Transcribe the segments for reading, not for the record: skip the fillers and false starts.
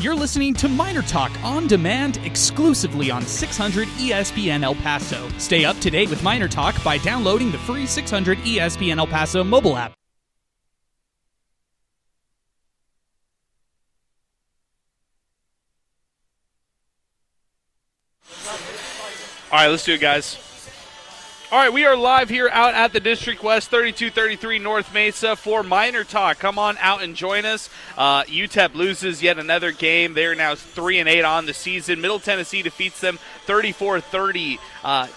You're listening to MinerTalk on demand exclusively on 600 ESPN El Paso. Stay up to date with MinerTalk by downloading the free 600 ESPN El Paso mobile app. All right, let's do it, guys. All right, we are live here out at the District West, 3233 North Mesa for MinerTalk. Come on out and join us. UTEP loses yet another game. They are now 3-8 on the season. Middle Tennessee defeats them 34-30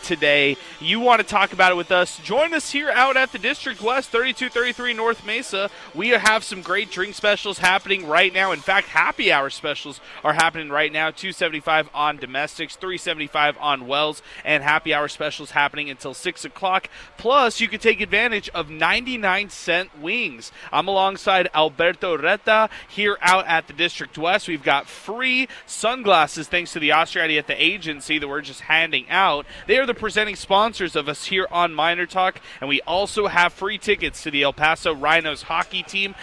today. You want to talk about it with us? Join us here out at the District West, 3233 North Mesa. We have some great drink specials happening right now. In fact, happy hour specials are happening right now. $2.75 on domestics, $3.75 on wells, and happy hour specials happening until 6 o'clock. Plus, you can take advantage of 99-cent wings. I'm alongside Alberto Reta here out at the District West. We've got free sunglasses thanks to the Austriati at the agency that we're just handing out. They are the presenting sponsors of us here on MinerTalk, and we also have free tickets to the El Paso Rhinos hockey team.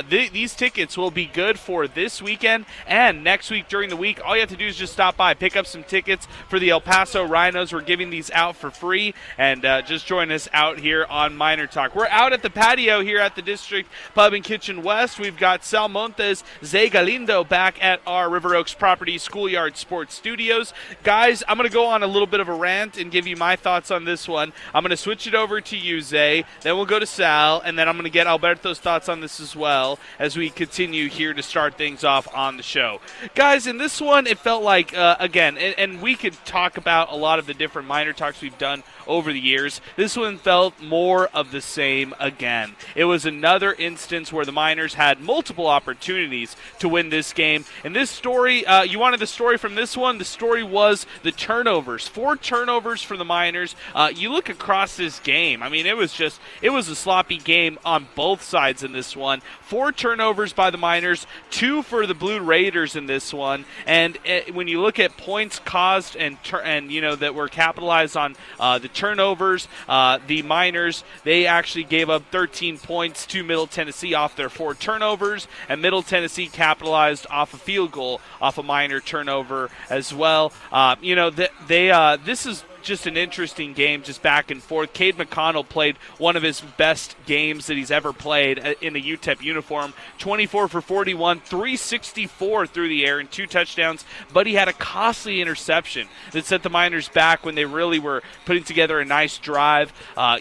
These tickets will be good for this weekend and next week during the week. All you have to do is just stop by, pick up some tickets for the El Paso Rhinos. We're giving these out for free, and just join us out here on MinerTalk. We're out at the patio here at the District Pub and Kitchen West. We've got Sal Montes, Zay Galindo back at our River Oaks Property Schoolyard Sports Studios. Guys, I'm going to go on a little bit of a rant and give you my thoughts on this one. I'm going to switch it over to you, Zay, then we'll go to Sal, and then I'm going to get Alberto's thoughts on this as well as we continue here to start things off on the show. Guys, in this one, it felt like, again, and we could talk about a lot of the different MinerTalks we've done over the years. This one felt more of the same again. It was another instance where the Miners had multiple opportunities to win this game. And this story, you wanted the story from this one? The story was the turnovers. 4 turnovers for the Miners. You look across this game, I mean, it was a sloppy game on both sides in this one. 4 turnovers by the Miners, 2 for the Blue Raiders in this one. And when you look at points caused and you know that were capitalized on the turnovers, the Miners, they actually gave up 13 points to Middle Tennessee off their 4 turnovers, and Middle Tennessee capitalized off a field goal off a Miner turnover as well. This is just an interesting game, just back and forth. Cade McConnell played one of his best games that he's ever played in the UTEP uniform. 24 for 41, 364 through the air and 2 touchdowns, but he had a costly interception that set the Miners back when they really were putting together a nice drive.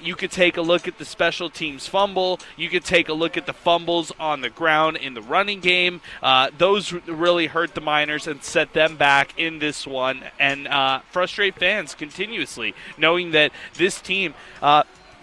You could take a look at the special teams fumble. You could take a look at the fumbles on the ground in the running game. Those really hurt the Miners and set them back in this one, and frustrate fans continuously, knowing that this team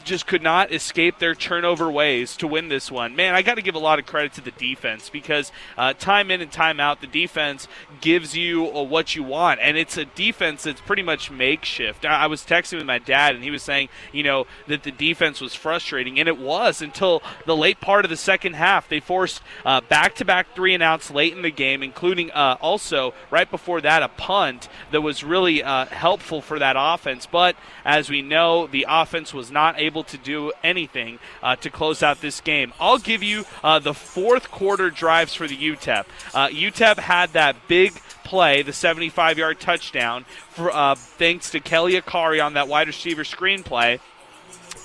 just could not escape their turnover ways to win this one. Man, I got to give a lot of credit to the defense, because time in and time out, the defense gives you what you want, and it's a defense that's pretty much makeshift. I was texting with my dad, and he was saying, that the defense was frustrating, and it was until the late part of the second half. They forced back-to-back 3-and-outs late in the game, including also right before that a punt that was really helpful for that offense. But as we know, the offense was not able to do anything to close out this game. I'll give you the fourth quarter drives for the UTEP. UTEP had that big play, the 75-yard touchdown, thanks to Kelly Akari on that wide receiver screen play.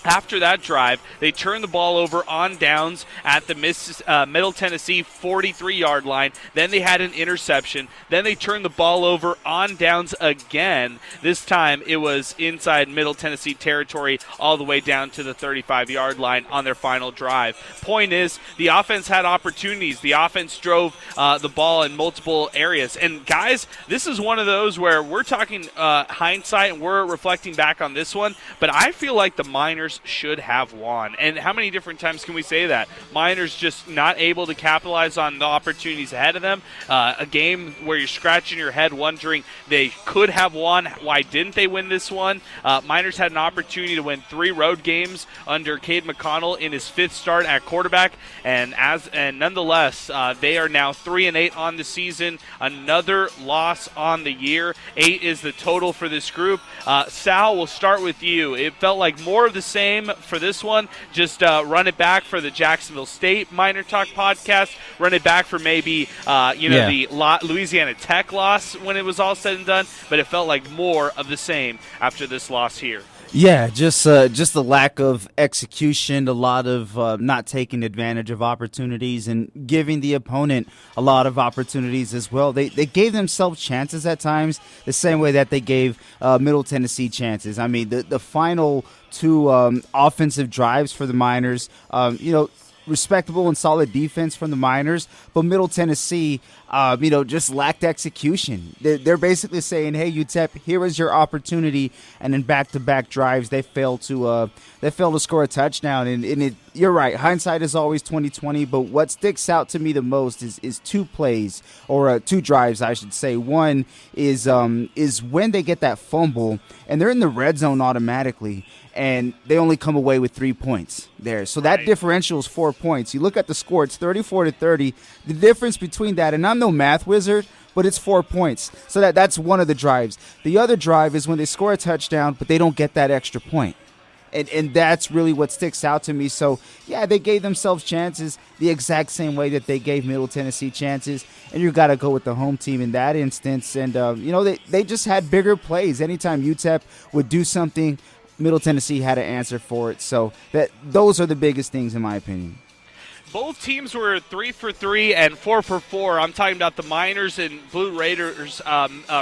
After that drive, they turned the ball over on downs at the Middle Tennessee 43-yard line. Then they had an interception. Then they turned the ball over on downs again. This time it was inside Middle Tennessee territory all the way down to the 35-yard line on their final drive. Point is, the offense had opportunities. The offense drove the ball in multiple areas. And, guys, this is one of those where we're talking hindsight and we're reflecting back on this one, but I feel like the Miners should have won. And how many different times can we say that? Miners just not able to capitalize on the opportunities ahead of them. A game where you're scratching your head wondering they could have won. Why didn't they win this one? Miners had an opportunity to win 3 road games under Cade McConnell in his 5th start at quarterback, and nonetheless, they are now 3-8 on the season. Another loss on the year. 8 is the total for this group. Sal, we'll start with you. It felt like more of the same same for this one. Just run it back for the Jacksonville State Miner Talk podcast. Run it back for maybe, the Louisiana Tech loss when it was all said and done. But it felt like more of the same after this loss here. Yeah, just the lack of execution, a lot of not taking advantage of opportunities and giving the opponent a lot of opportunities as well. They gave themselves chances at times, the same way that they gave Middle Tennessee chances. I mean, the final two offensive drives for the Miners, respectable and solid defense from the Miners, but Middle Tennessee, just lacked execution. They're basically saying, "Hey, UTEP, here is your opportunity," and in back-to-back drives, they fail to score a touchdown. And you're right, hindsight is always 20/20. But what sticks out to me the most is two plays, or two drives, I should say. One is when they get that fumble and they're in the red zone automatically, and they only come away with 3 points there. So that differential is 4 points. You look at the score, it's 34-30. The difference between that, and I'm no math wizard, but it's 4 points. So that's one of the drives. The other drive is when they score a touchdown, but they don't get that extra point. And that's really what sticks out to me. So, yeah, they gave themselves chances the exact same way that they gave Middle Tennessee chances. And you got to go with the home team in that instance. And, they just had bigger plays. Anytime UTEP would do something, Middle Tennessee had an answer for it. So those are the biggest things in my opinion. Both teams were 3 for 3 and 4 for 4. I'm talking about the Miners and Blue Raiders,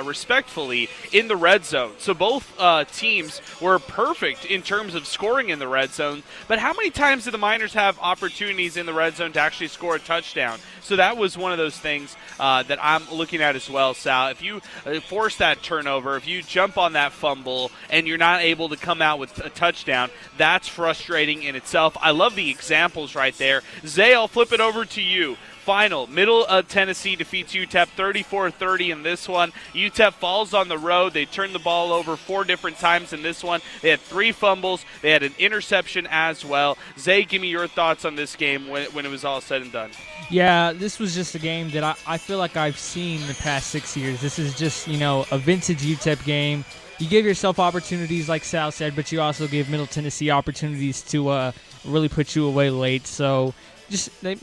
respectfully, in the red zone. So both teams were perfect in terms of scoring in the red zone. But how many times did the Miners have opportunities in the red zone to actually score a touchdown? So that was one of those things that I'm looking at as well, Sal. If you force that turnover, if you jump on that fumble and you're not able to come out with a touchdown, that's frustrating in itself. I love the examples right there. Zay, I'll flip it over to you. Final, Middle Tennessee defeats UTEP 34-30 in this one. UTEP falls on the road. They turned the ball over 4 different times in this one. They had 3 fumbles. They had an interception as well. Zay, give me your thoughts on this game when it was all said and done. Yeah, this was just a game that I feel like I've seen the past 6 years. This is just, a vintage UTEP game. You give yourself opportunities, like Sal said, but you also give Middle Tennessee opportunities to really put you away late. So just down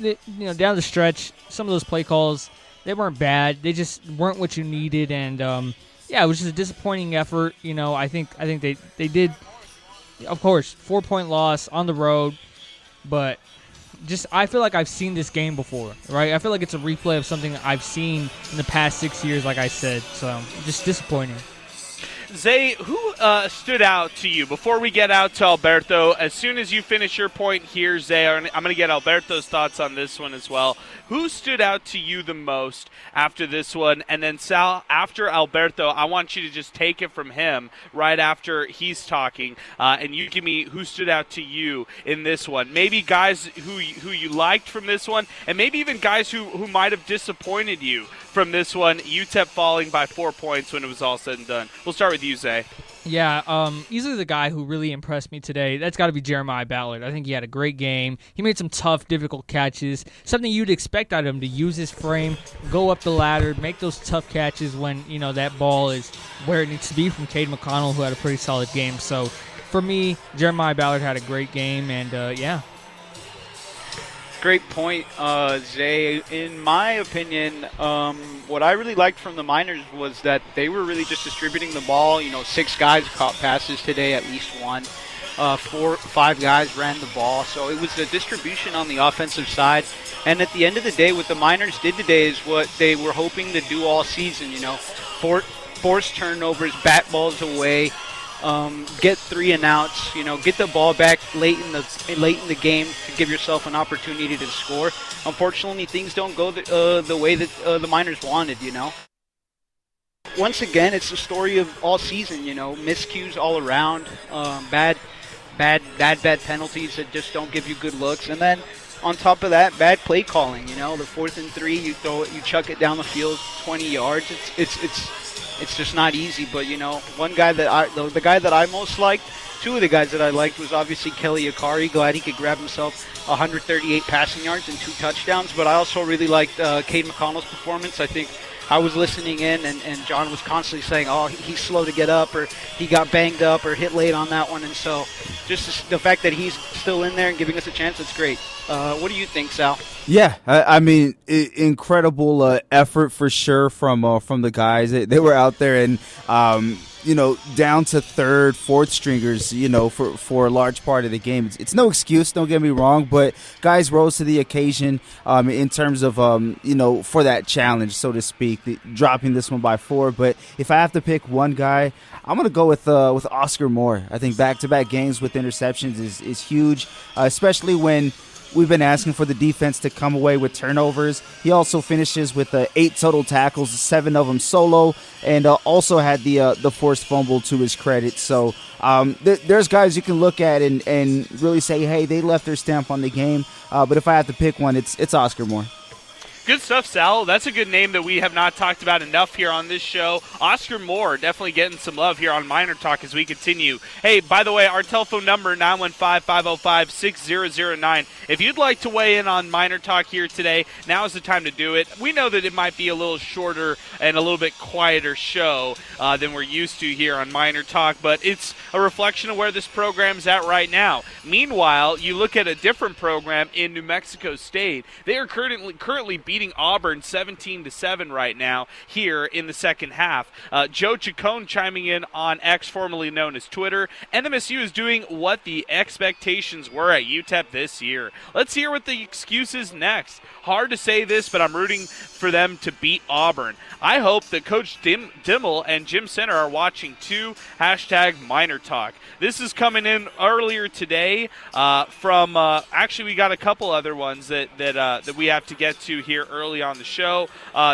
the stretch, some of those play calls, they weren't bad. They just weren't what you needed, and it was just a disappointing effort. I think they did, of course, 4-point loss on the road, but just I feel like I've seen this game before, right? I feel like it's a replay of something I've seen in the past 6 years, like I said. So just disappointing. Zay, who stood out to you before we get out to Alberto? As soon as you finish your point here, Zay, I'm going to get Alberto's thoughts on this one as well. Who stood out to you the most after this one? And then, Sal, after Alberto, I want you to just take it from him right after he's talking, and you give me who stood out to you in this one. Maybe guys who you liked from this one, and maybe even guys who might have disappointed you from this one. UTEP falling by 4 points when it was all said and done. We'll start with you, Zay. Yeah, easily the guy who really impressed me today, that's got to be Jeremiah Ballard. I think he had a great game. He made some tough, difficult catches, something you'd expect out of him, to use his frame, go up the ladder, make those tough catches when, that ball is where it needs to be, from Cade McConnell, who had a pretty solid game. So, for me, Jeremiah Ballard had a great game, and, Great point, Zay. In my opinion, what I really liked from the Miners was that they were really just distributing the ball. 6 guys caught passes today, at least one. 5 guys ran the ball. So it was the distribution on the offensive side. And at the end of the day, what the Miners did today is what they were hoping to do all season. Force turnovers, bat balls away. Get 3 and outs, get the ball back late in the game to give yourself an opportunity to score. Unfortunately, things don't go the way that the Miners wanted, Once again, it's the story of all season, miscues all around, bad penalties that just don't give you good looks, and then on top of that, bad play calling. The 4th and 3, you chuck it down the field 20 yards. It's just not easy, but one guy the guy that I most liked, 2 of the guys that I liked was obviously Kelly Akari. Glad he could grab himself 138 passing yards and 2 touchdowns, but I also really liked Cade McConnell's performance. I think I was listening in, and John was constantly saying, oh, he's slow to get up, or he got banged up or hit late on that one. And so just the fact that he's still in there and giving us a chance, it's great. What do you think, Sal? Yeah, I mean, incredible effort for sure from the guys. They were out there and, down to third, fourth stringers, for a large part of the game. It's no excuse, don't get me wrong, but guys rose to the occasion in terms of, for that challenge, so to speak, dropping this one by 4. But if I have to pick one guy, I'm going to go with Oscar Moore. I think back-to-back games with interceptions is huge, especially when we've been asking for the defense to come away with turnovers. He also finishes with 8 total tackles, 7 of them solo, and also had the forced fumble to his credit. So there's guys you can look at and really say, hey, they left their stamp on the game. But if I have to pick one, it's Oscar Moore. Good stuff, Sal. That's a good name that we have not talked about enough here on this show. Oscar Moore definitely getting some love here on Miner Talk as we continue. Hey, by the way, our telephone number, 915-505-6009. If you'd like to weigh in on Miner Talk here today, now is the time to do it. We know that it might be a little shorter and a little bit quieter show than we're used to here on Miner Talk, but it's a reflection of where this program's at right now. Meanwhile, you look at a different program in New Mexico State. They are currently beating Auburn 17-7 right now here in the second half. Joe Chacon chiming in on X, formerly known as Twitter. MTSU is doing what the expectations were at UTEP this year. Let's hear what the excuse is next. Hard to say this, but I'm rooting for them to beat Auburn. I hope that Coach Dimmel and Jim Center are watching too. #MinerTalk. This is coming in earlier today from actually we got a couple other ones that we have to get to here early on the show.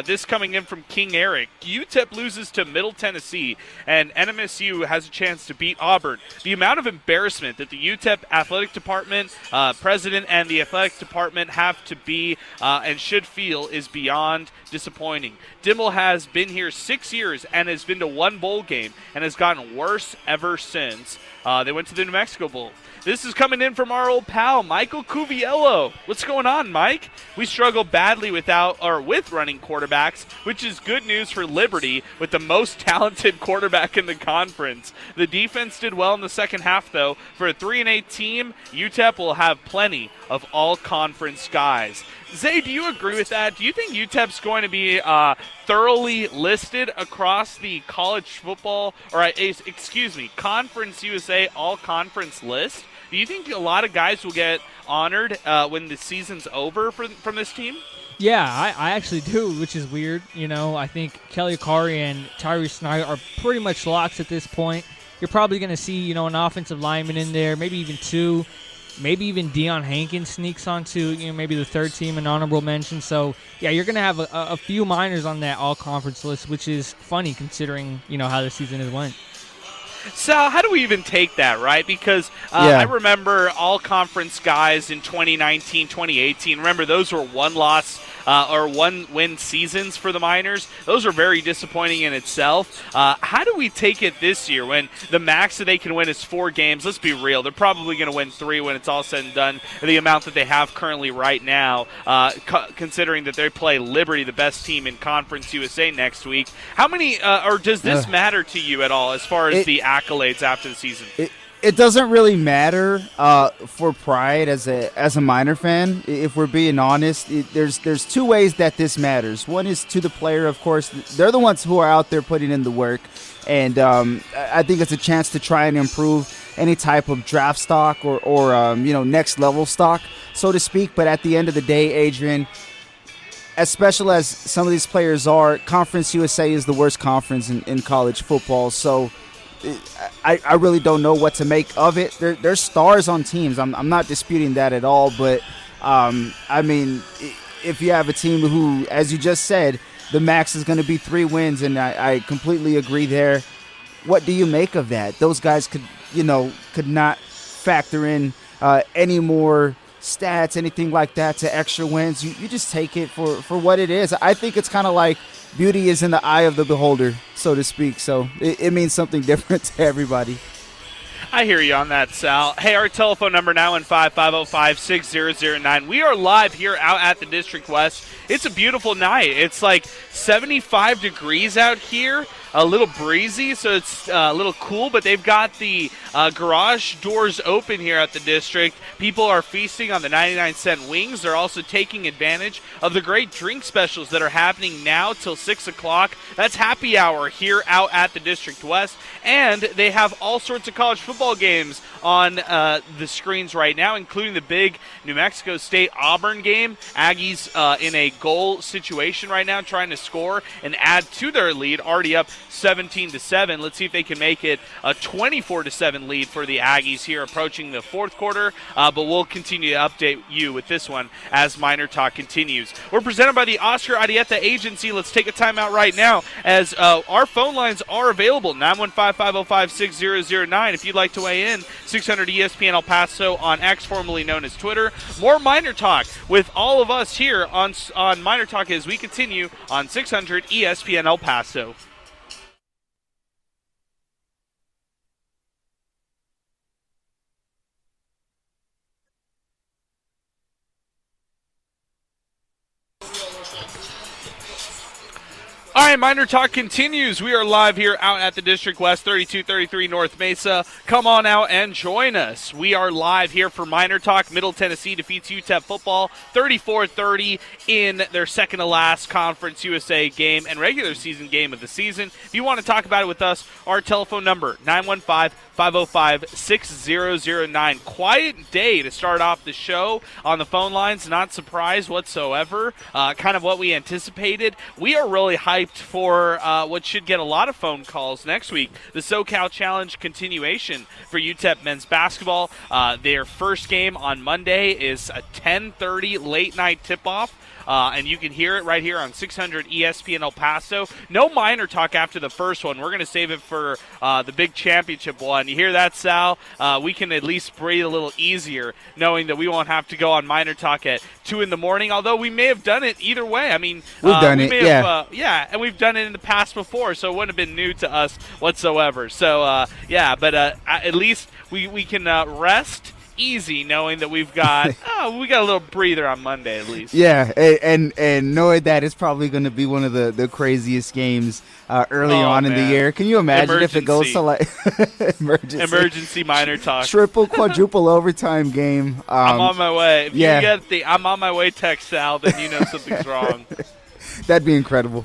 This coming in from King Eric. UTEP loses to Middle Tennessee, and MTSU has a chance to beat Auburn. The amount of embarrassment that the UTEP athletic department, president, and the athletic department have to be and should feel is beyond disappointing. Dimmel has been here 6 years and has been to 1 bowl game and has gotten worse ever since. They went to the New Mexico Bowl. This is coming in from our old pal, Michael Cuviello. What's going on, Mike? We struggle badly with running quarterbacks, which is good news for Liberty with the most talented quarterback in the conference. The defense did well in the second half, though. For a 3-8 team, UTEP will have plenty of all-conference guys. Zay, do you agree with that? Do you think UTEP's going to be thoroughly listed across the college football, Conference USA all-conference list? Do you think a lot of guys will get honored when the season's over from this team? Yeah, I actually do, which is weird. I think Kelly Akari and Tyree Snyder are pretty much locks at this point. You're probably going to see, an offensive lineman in there, maybe even 2. Maybe even Deion Hankins sneaks onto, maybe the third team, an honorable mention. So, yeah, you're going to have a few Miners on that all-conference list, which is funny considering, how the season has went. Sal, how do we even take that, right? Because I remember all-conference guys in 2019, 2018. Remember, those were one-loss or one-win seasons for the Miners. Those are very disappointing in itself. How do we take it this year when the max that they can win is 4 games? Let's be real. They're probably going to win 3 when it's all said and done, the amount that they have currently right now, considering that they play Liberty, the best team in Conference USA next week. How many or does this matter to you at all as far as the accolades after the season? It doesn't really matter for pride as a Miner fan. If we're being honest, there's 2 ways that this matters. One is to the player, of course. They're the ones who are out there putting in the work, and I think it's a chance to try and improve any type of draft stock or next level stock, so to speak. But at the end of the day, Adrian, as special as some of these players are, Conference USA is the worst conference in college football. So I really don't know what to make of it. There's stars on teams. I'm not disputing that at all. But, if you have a team who, as you just said, the max is going to be 3 wins, and I completely agree there. What do you make of that? Those guys could not factor in any more stats, anything like that to extra wins. You just take it for what it is. I think it's kind of like beauty is in the eye of the beholder, so to speak. So it means something different to everybody. I hear you on that, Sal. Hey, our telephone number 915-505-6009. We are live here out at the District West. It's a beautiful night. It's like 75 degrees out here, a little breezy, so it's a little cool, but they've got the garage doors open here at the District. People are feasting on the 99-cent wings. They're also taking advantage of the great drink specials that are happening now till 6 o'clock. That's happy hour here out at the District West, and they have all sorts of college football games on the screens right now, including the big New Mexico State-Auburn game. Aggies in a goal situation right now, trying to score and add to their lead, already up 17-7. Let's see if they can make it a 24-7 lead for the Aggies here approaching the fourth quarter, but we'll continue to update you with this one as Miner Talk continues. We're presented by the Oscar Arieta Agency. Let's take a timeout right now as our phone lines are available, 915-505-6009. If you'd like to weigh in, 600 ESPN El Paso on X, formerly known as Twitter. More Miner Talk with all of us here on Miner Talk as we continue on 600 ESPN El Paso. All right, Miner Talk continues. We are live here out at the District West, 3233 North Mesa. Come on out and join us. We are live here for Miner Talk. Middle Tennessee defeats UTEP football 34-30 in their second-to-last Conference USA game and regular season game of the season. If you want to talk about it with us, our telephone number, 915-505-6009. Quiet day to start off the show on the phone lines. Not surprised whatsoever. Kind of what we anticipated. We are really hyped for what should get a lot of phone calls next week. The SoCal Challenge continuation for UTEP men's basketball. Their first game on Monday is a 10:30 late-night tip-off. And you can hear it right here on 600 ESPN El Paso. No Miner Talk after the first one. We're going to save it for the big championship one. You hear that, Sal? We can at least breathe a little easier knowing that we won't have to go on Miner Talk at 2 in the morning, although we may have done it either way. I mean, we've done it, yeah, and we've done it in the past before, so it wouldn't have been new to us whatsoever. So, but at least we can rest easy knowing that we've got a little breather on Monday at least. Yeah, and knowing that it's probably going to be one of the craziest games early on in the year. Can you imagine if it goes to like emergency Miner Talk, triple, quadruple overtime game? I'm on my way. If you get the "I'm on my way" text, Sal, then you know something's wrong. That'd be incredible.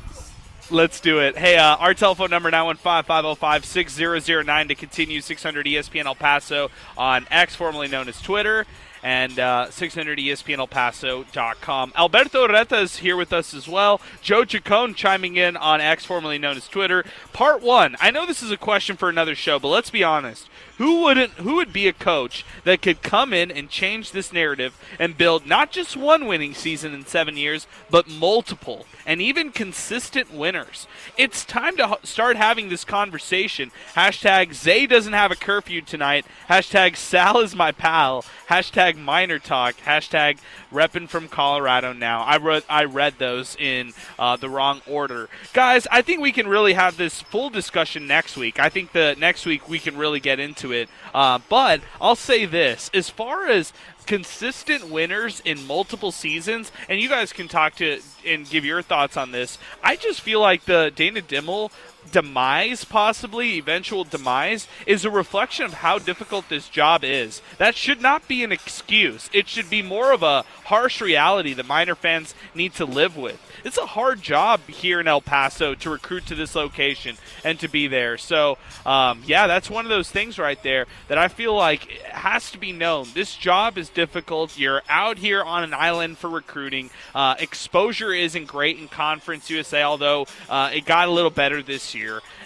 Let's do it. Hey, our telephone number, 915-505-6009 to continue 600 ESPN El Paso on X, formerly known as Twitter, and 600ESPNElPaso.com. Alberto Reta is here with us as well. Joe Chacon chiming in on X, formerly known as Twitter. Part 1. I know this is a question for another show, but let's be honest. Who would be a coach that could come in and change this narrative and build not just one winning season in 7 years, but multiple and even consistent winners? It's time to start having this conversation. Hashtag Zay doesn't have a curfew tonight. Hashtag Sal is my pal. Hashtag Miner Talk. Hashtag reppin' from Colorado now. I read those in the wrong order. Guys, I think we can really have this full discussion next week. I think that next week we can really get into it. But I'll say this. As far as consistent winners in multiple seasons, and you guys can talk to and give your thoughts on this, I just feel like the Dana Dimmel demise, possibly eventual demise, is a reflection of how difficult this job is. That should not be an excuse. It should be more of a harsh reality that Miner fans need to live with. It's a hard job here in El Paso to recruit to this location and to be there. So, that's one of those things right there that I feel like has to be known. This job is difficult. You're out here on an island for recruiting. Exposure isn't great in Conference USA, although it got a little better this year.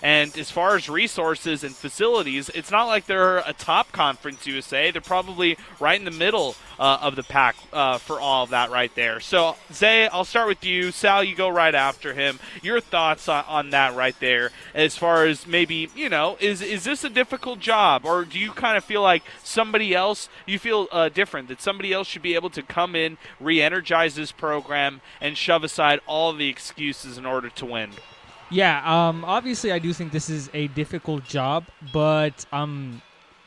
And as far as resources and facilities, it's not like they're a top Conference USA. They're probably right in the middle of the pack for all of that right there. So, Zay, I'll start with you. Sal, you go right after him. Your thoughts on that right there as far as maybe, is this a difficult job? Or do you kind of feel like somebody else, you feel different, that somebody else should be able to come in, re-energize this program, and shove aside all the excuses in order to win? Yeah, obviously I do think this is a difficult job, but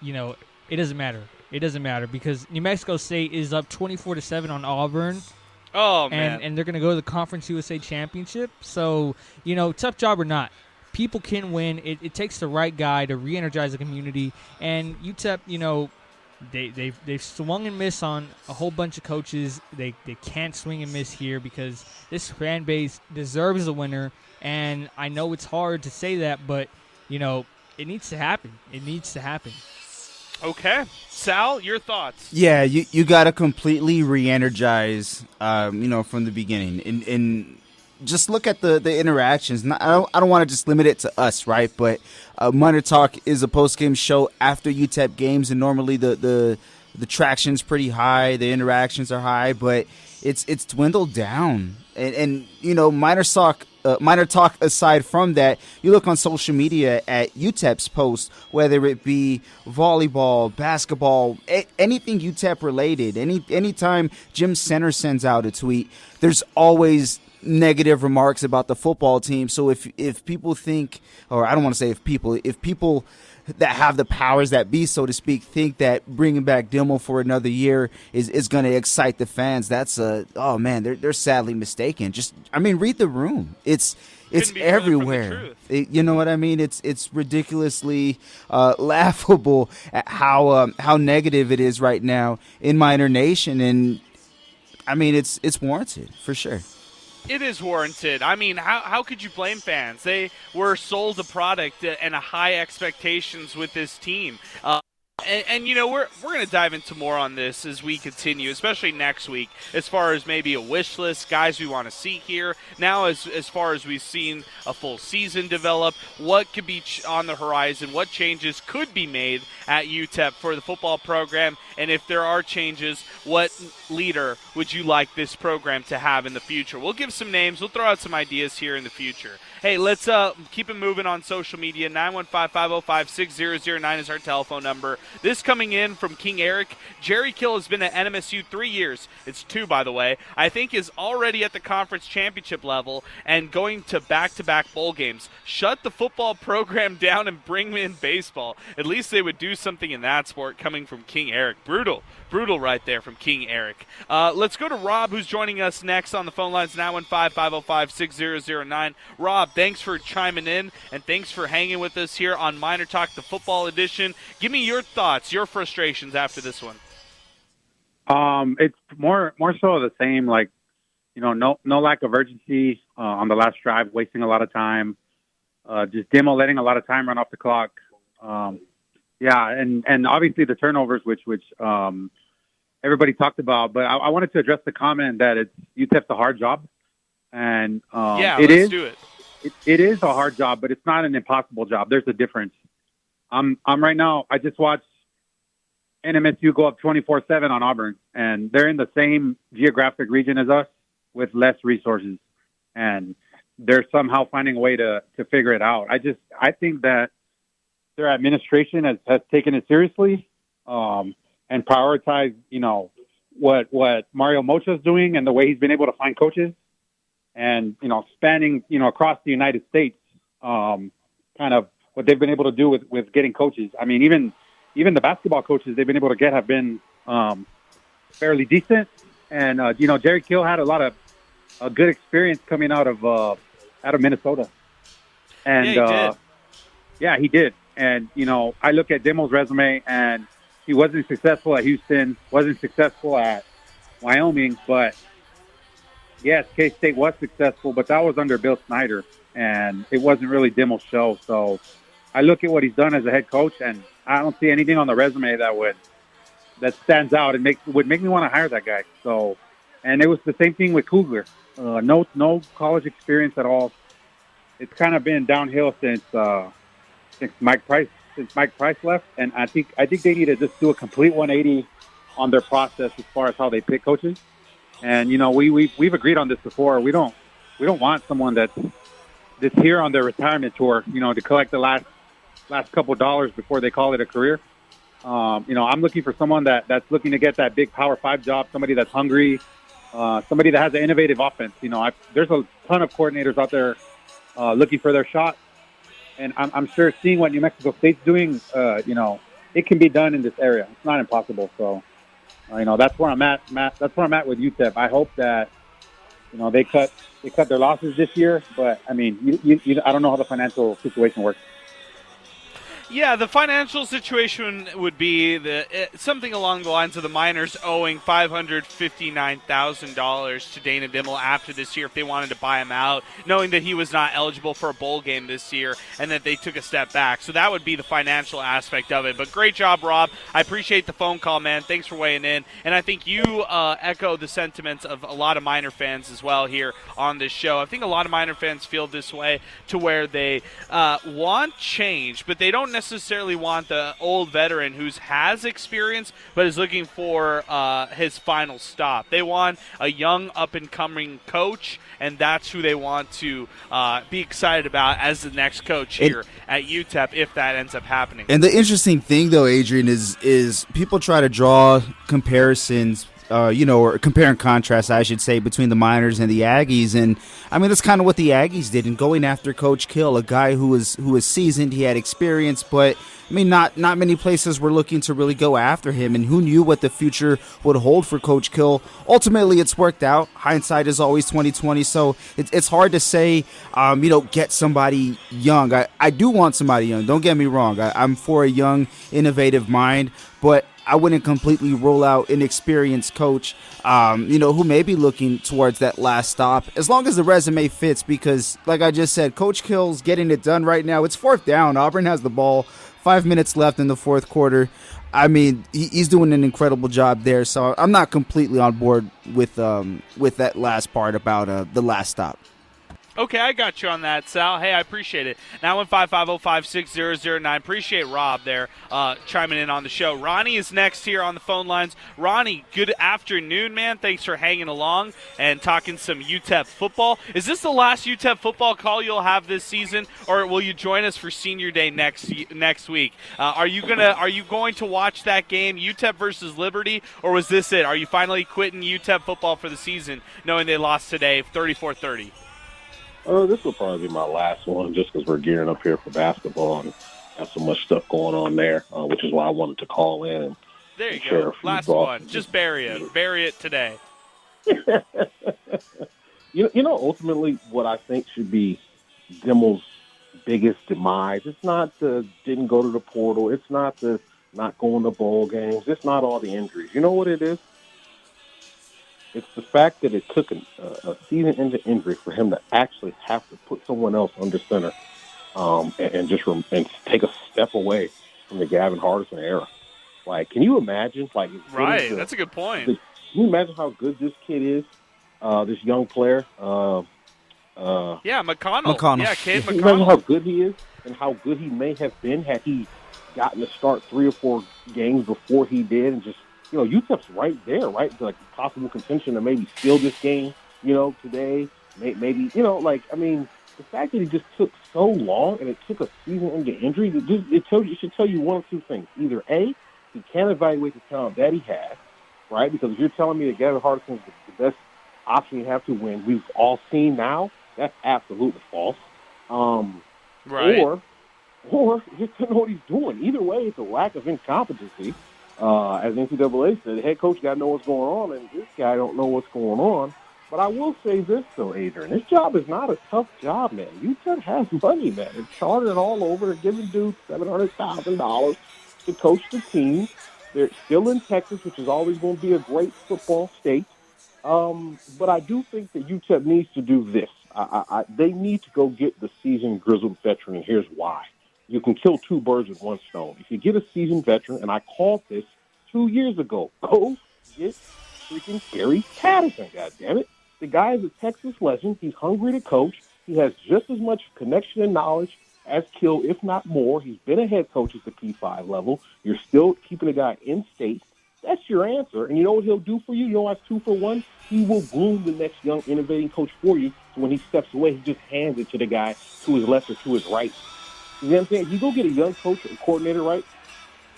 it doesn't matter. It doesn't matter because New Mexico State is up 24-7 on Auburn. Oh, man. And they're going to go to the Conference USA Championship. So, tough job or not, people can win. It takes the right guy to re-energize the community. And UTEP, they've swung and missed on a whole bunch of coaches. They can't swing and miss here because this fan base deserves a winner. And I know it's hard to say that, but, it needs to happen. It needs to happen. Okay. Sal, your thoughts? Yeah, you got to completely re-energize, from the beginning. And just look at the interactions. I don't want to just limit it to us, right? But MinerTalk is a post-game show after UTEP games, and normally the traction's pretty high, the interactions are high, but it's dwindled down. And MinerTalk aside from that, you look on social media at UTEP's post, whether it be volleyball, basketball, anything UTEP related. Anytime Jim Center sends out a tweet, there's always negative remarks about the football team. So if people think, or I don't want to say if people that have the powers that be, so to speak, think that bringing back Dimmel for another year is going to excite the fans, that's they're sadly mistaken. Read the room. It's everywhere. You know what I mean? It's ridiculously laughable at how negative it is right now in Miner Nation, and it's warranted for sure. It is warranted. How could you blame fans? They were sold a product and a high expectations with this team. We're going to dive into more on this as we continue, especially next week, as far as maybe a wish list, guys we want to see here. Now, as far as we've seen a full season develop, what could be on the horizon, what changes could be made at UTEP for the football program, and if there are changes, what leader would you like this program to have in the future? We'll give some names. We'll throw out some ideas here in the future. Hey, let's keep it moving on social media. 915-505-6009 is our telephone number. This coming in from King Eric. Jerry Kill has been at NMSU 3 years. It's 2, by the way. I think is already at the conference championship level and going to back-to-back bowl games. Shut the football program down and bring in baseball. At least they would do something in that sport coming from King Eric. Brutal right there from King Eric. Let's go to Rob, who's joining us next on the phone lines, 915-505-6009. Rob, thanks for chiming in, and thanks for hanging with us here on MinerTalk, the football edition. Give me your thoughts, your frustrations after this one. It's more so the same, no lack of urgency on the last drive, wasting a lot of time, just letting a lot of time run off the clock. And obviously the turnovers, which everybody talked about, but I wanted to address the comment that UTEP's a hard job, and let's do it. It is a hard job, but it's not an impossible job. There's a difference. I'm right now. I just watched NMSU go up 24-7 on Auburn, and they're in the same geographic region as us with less resources, and they're somehow finding a way to figure it out. I think that their administration has taken it seriously and prioritized, what Mario Mocha's doing and the way he's been able to find coaches. And, spanning, across the United States, kind of what they've been able to do with getting coaches. Even the basketball coaches they've been able to get have been fairly decent. And, Jerry Kill had a lot of a good experience coming out of Minnesota. And, he did. And, I look at Dimmel's resume, and he wasn't successful at Houston, wasn't successful at Wyoming, but yes, K-State was successful, but that was under Bill Snyder, and it wasn't really Dimmel's show. So I look at what he's done as a head coach, and I don't see anything on the resume that stands out and would make me want to hire that guy. So, and it was the same thing with Kugler. No college experience at all. It's kind of been downhill since Mike Price left, and I think they need to just do a complete 180 on their process as far as how they pick coaches. And we've agreed on this before. We don't want someone that's here on their retirement tour, to collect the last couple dollars before they call it a career. I'm looking for someone that's looking to get that big Power 5 job, somebody that's hungry, somebody that has an innovative offense. There's a ton of coordinators out there looking for their shot, and I'm sure seeing what New Mexico State's doing, it can be done in this area. It's not impossible. So, that's where I'm at, Matt. That's where I'm at with UTEP. I hope that they cut their losses this year. But I mean, I don't know how the financial situation works. Yeah, the financial situation would be something along the lines of the Miners owing $559,000 to Dana Dimmel after this year if they wanted to buy him out, knowing that he was not eligible for a bowl game this year and that they took a step back. So that would be the financial aspect of it. But great job, Rob. I appreciate the phone call, man. Thanks for weighing in. And I think you echo the sentiments of a lot of Miner fans as well here on this show. I think a lot of Miner fans feel this way to where they want change, but they don't necessarily want the old veteran who has experience but is looking for his final stop. They want a young up-and-coming coach, and that's who they want to be excited about as the next coach here at UTEP if that ends up happening. And the interesting thing, though, Adrian, is people try to draw comparisons or compare and contrast, I should say, between the Miners and the Aggies. And I mean, that's kind of what the Aggies did in going after Coach Kill, a guy who was seasoned, he had experience, but I mean, not many places were looking to really go after him. And who knew what the future would hold for Coach Kill? Ultimately, it's worked out. Hindsight is always 20/20, so it's hard to say, get somebody young. I do want somebody young. Don't get me wrong. I'm for a young, innovative mind, but I wouldn't completely rule out an experienced coach, who may be looking towards that last stop, as long as the resume fits, because, like I just said, Coach Kill's getting it done right now. It's 4th down. Auburn has the ball. 5 minutes left in the 4th quarter. I mean, he's doing an incredible job there, so I'm not completely on board with that last part about the last stop. Okay, I got you on that, Sal. Hey, I appreciate it. 915-505-6009. Appreciate Rob there chiming in on the show. Ronnie is next here on the phone lines. Ronnie, good afternoon, man. Thanks for hanging along and talking some UTEP football. Is this the last UTEP football call you'll have this season, or will you join us for Senior Day next week? Are you going to watch that game, UTEP versus Liberty, or was this it? Are you finally quitting UTEP football for the season, knowing they lost today 34-30? This will probably be my last one, just because we're gearing up here for basketball and have so much stuff going on there, which is why I wanted to call in and there you go. Last one. Just bury it. Bury it today. Ultimately, what I think should be Dimmel's biggest demise. It's not the didn't go to the portal. It's not the not going to bowl games. It's not all the injuries. You know what it is? It's the fact that it took a season-ending injury for him to actually have to put someone else under center and take a step away from the Gavin Hardison era. Like, can you imagine? Right, that's a good point. Can you imagine how good this kid is, this young player? McConnell. Yeah, Cade Can you imagine McConnell. how good he is and how good he may have been had he gotten to start 3 or 4 games before he did and just, UTEP's right there, right? Like possible contention to maybe steal this game, today. Maybe, the fact that it just took so long and it took a season-ending injury, it should tell you one of two things. Either A, he can't evaluate the talent that he has, right? Because if you're telling me that Gavin Hardison is the best option you have to win, we've all seen now, that's absolutely false. Right. Or he just doesn't know what he's doing. Either way, it's a lack of incompetency. As NCAA said, the head coach got to know what's going on, and this guy don't know what's going on. But I will say this, though, Adrian. This job is not a tough job, man. UTEP has money, man. They're charted all over. They're giving dudes $700,000 to coach the team. They're still in Texas, which is always going to be a great football state. But I do think that UTEP needs to do this. They need to go get the seasoned, grizzled veteran, and here's why. You can kill 2 birds with 1 stone. If you get a seasoned veteran, and I called this 2 years ago, go get freaking Gary Patterson, goddammit. The guy is a Texas legend. He's hungry to coach. He has just as much connection and knowledge as Kill, if not more. He's been a head coach at the P5 level. You're still keeping a guy in state. That's your answer. And you know what he'll do for you? You know what's 2 for 1? He will groom the next young, innovating coach for you. So when he steps away, he just hands it to the guy to his left or to his right. You know what I'm saying? If you go get a young coach or coordinator, right,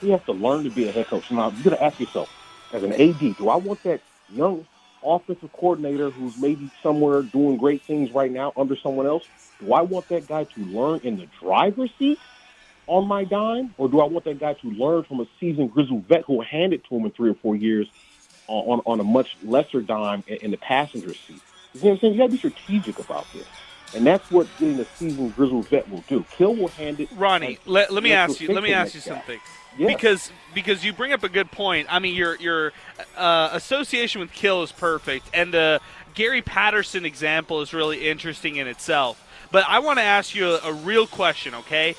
he has to learn to be a head coach. Now, you got to ask yourself, as an AD, do I want that young offensive coordinator who's maybe somewhere doing great things right now under someone else? Do I want that guy to learn in the driver's seat? on my dime, or do I want that guy to learn from a seasoned grizzled vet who will hand it to him in 3 or 4 years on a much lesser dime in the passenger seat? You know what I'm saying? You got to be strategic about this. And that's what getting a seasoned grizzled vet will do. Kill will hand it. Ronnie, let me ask you something. Yes. Because you bring up a good point. I mean, your association with Kill is perfect, and the Gary Patterson example is really interesting in itself. But I want to ask you a real question, okay?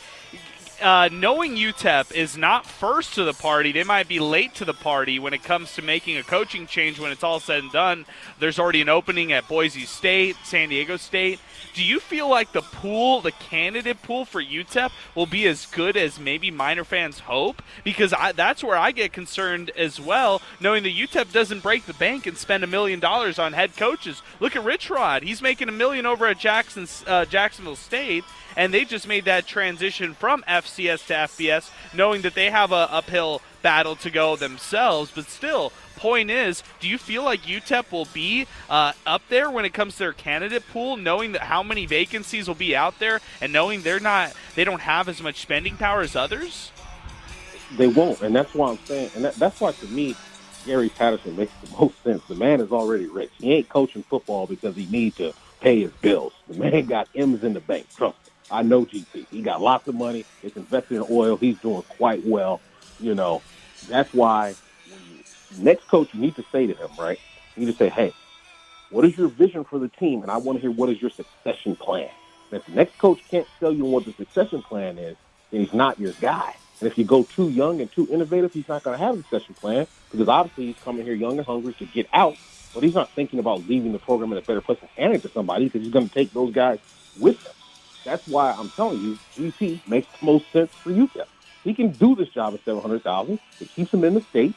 Knowing UTEP is not first to the party, they might be late to the party when it comes to making a coaching change when it's all said and done. There's already an opening at Boise State, San Diego State. Do you feel like the candidate pool for UTEP will be as good as maybe Miner fans hope? Because that's where I get concerned as well, knowing that UTEP doesn't break the bank and spend $1 million on head coaches. Look at Rich Rod. He's making $1 million over at Jacksonville State. And they just made that transition from FCS to FBS, knowing that they have a uphill battle to go themselves. But still, point is, do you feel like UTEP will be up there when it comes to their candidate pool, knowing that how many vacancies will be out there, and knowing they don't have as much spending power as others? They won't, and that's why I'm saying, and that's why to me, Gary Patterson makes the most sense. The man is already rich. He ain't coaching football because he needs to pay his bills. The man got M's in the bank. Trust me. I know GP. He got lots of money. It's invested in oil. He's doing quite well. You know, that's why next coach, you need to say to him, right? You need to say, hey, what is your vision for the team? And I want to hear what is your succession plan. And if the next coach can't tell you what the succession plan is, then he's not your guy. And if you go too young and too innovative, he's not going to have a succession plan because obviously he's coming here young and hungry to get out, but he's not thinking about leaving the program in a better place and handing it to somebody because he's going to take those guys with him. That's why I'm telling you, GP makes the most sense for UTEP. He can do this job at $700,000. It keeps him in the state,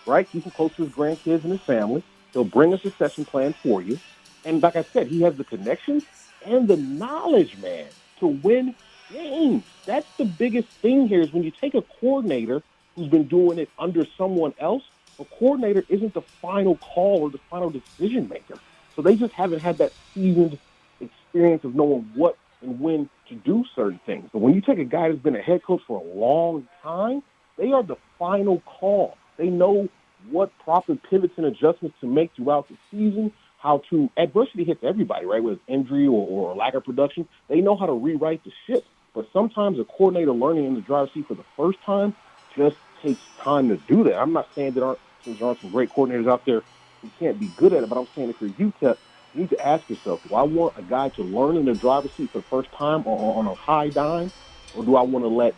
right? Keeps him close to his grandkids and his family. He'll bring a succession plan for you. And like I said, he has the connections and the knowledge, man, to win games. That's the biggest thing here is when you take a coordinator who's been doing it under someone else, a coordinator isn't the final call or the final decision maker. So they just haven't had that seasoned experience of knowing what and when to do certain things. But when you take a guy that's been a head coach for a long time, they are the final call. They know what proper pivots and adjustments to make throughout the season, how to adversity hits everybody, right? Whether it's injury or lack of production, they know how to rewrite the ship. But sometimes a coordinator learning in the driver's seat for the first time just takes time to do that. I'm not saying there aren't some great coordinators out there who can't be good at it, but I'm saying if you're UTEP, you need to ask yourself, do I want a guy to learn in the driver's seat for the first time on a high dime, or do I want to let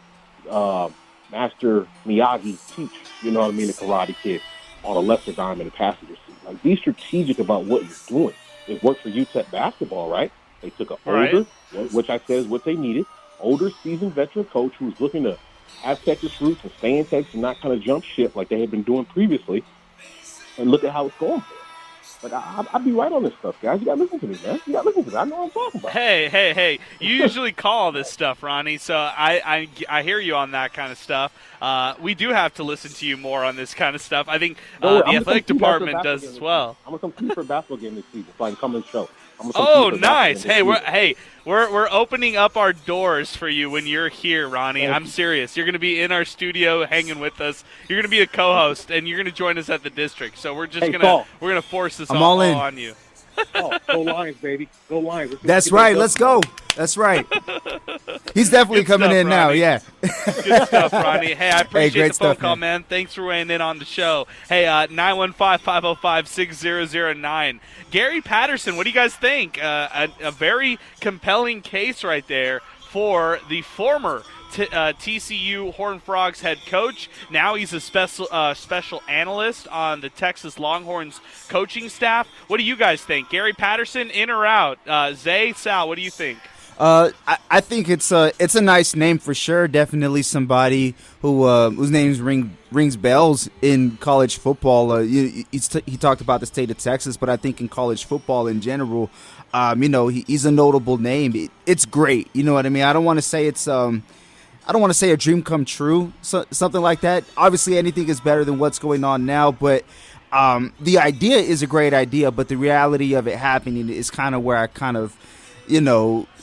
Master Miyagi teach, you know what I mean, the Karate Kid on a lesser dime in the passenger seat? Like, be strategic about what you're doing. It worked for UTEP basketball, right? They took an older, which I said is what they needed, older seasoned veteran coach who's looking to have Texas roots and stay in Texas and not kind of jump ship like they had been doing previously, and look at how it's going for them. But I'll be right on this stuff, guys. You got to listen to me, man. You got to listen to me. I know what I'm talking about. Hey. You usually call this stuff, Ronnie, so I hear you on that kind of stuff. We do have to listen to you more on this kind of stuff. I think the athletic department does as well. I'm going to come for a basketball game this season so I can come and show. Oh, nice. Hey, we're opening up our doors for you when you're here, Ronnie. I'm serious. You're going to be in our studio hanging with us. You're going to be a co-host, and you're going to join us at the district. So we're just going to force this all on you. Go Lions, baby. Go Lions. That's right. Let's go. That's right. He's definitely coming in now, yeah. Good stuff, Ronnie. Hey, I appreciate the phone call, man. Thanks for weighing in on the show. Hey, 915-505-6009. Gary Patterson, what do you guys think? A very compelling case right there for the former TCU Horned Frogs head coach. Now he's a special analyst on the Texas Longhorns coaching staff. What do you guys think? Gary Patterson, in or out? Zay, Sal, what do you think? I think it's a nice name for sure. Definitely somebody whose name rings bells in college football. He talked about the state of Texas, but I think in college football in general, he's a notable name. It's great. You know what I mean? I don't want to say it's I don't want to say a dream come true, something like that. Obviously, anything is better than what's going on now, but the idea is a great idea, but the reality of it happening is kind of where I kind of,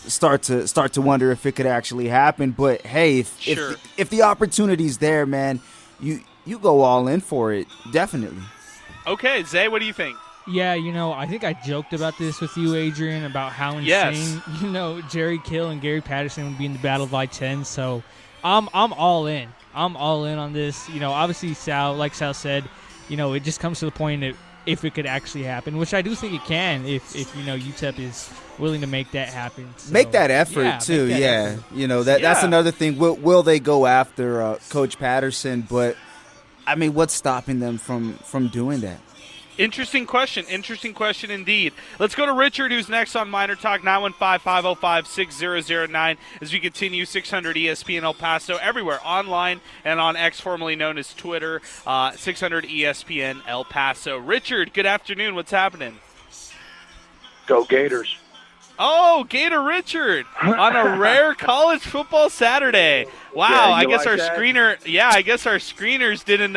start to wonder if it could actually happen. But hey, if the opportunity's there, man, you go all in for it, definitely. Okay, Zay, what do you think? Yeah, I think I joked about this with you, Adrian, about how insane, Jerry Kill and Gary Patterson would be in the Battle of I-10. So I'm all in. I'm all in on this. Obviously, like Sal said, it just comes to the point that if it could actually happen, which I do think it can if UTEP is willing to make that happen. So, make that effort, too, yeah. Effort. That's another thing. Will they go after Coach Patterson? But, I mean, what's stopping them from doing that? Interesting question indeed. Let's go to Richard, who's next on Miner Talk, 915-505-6009, as we continue 600 ESPN El Paso, everywhere, online and on X, formerly known as Twitter, 600 ESPN El Paso. Richard, good afternoon. What's happening? Go Gators. Oh, Gator Richard on a rare college football Saturday. Wow, Yeah, I guess like our that? screeners didn't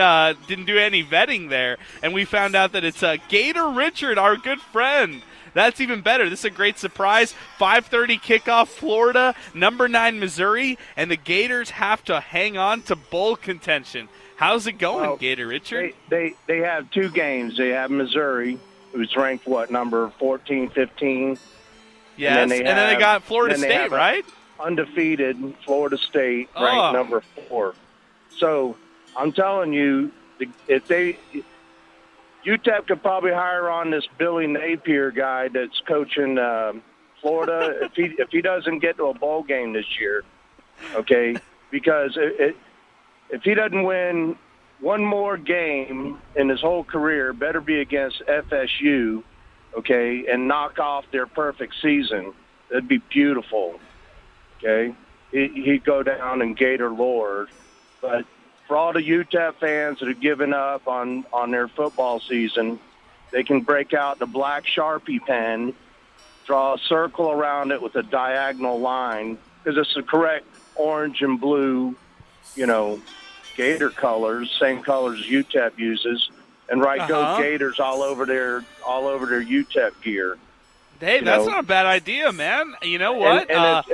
do any vetting there, and we found out that it's Gator Richard, our good friend. That's even better. This is a great surprise. 5:30 kickoff, Florida, number 9 Missouri, and the Gators have to hang on to bowl contention. How's it going, Well, Gator Richard? They have two games. They have Missouri, who's ranked, number 14, 15. Yes, and then they got Florida State, right? Undefeated Florida State, ranked number 4. So I'm telling you, UTEP could probably hire on this Billy Napier guy that's coaching Florida if he doesn't get to a bowl game this year, okay? Because if he doesn't win one more game in his whole career, better be against FSU, okay, and knock off their perfect season. That'd be beautiful, okay? He'd go down in Gator Lord. But for all the UTEP fans that have given up on their football season, they can break out the black Sharpie pen, draw a circle around it with a diagonal line, because it's the correct orange and blue, Gator colors, same colors UTEP uses, and write "Go Gators" all over their UTEP gear. Hey, that's not a bad idea, man. You know what? And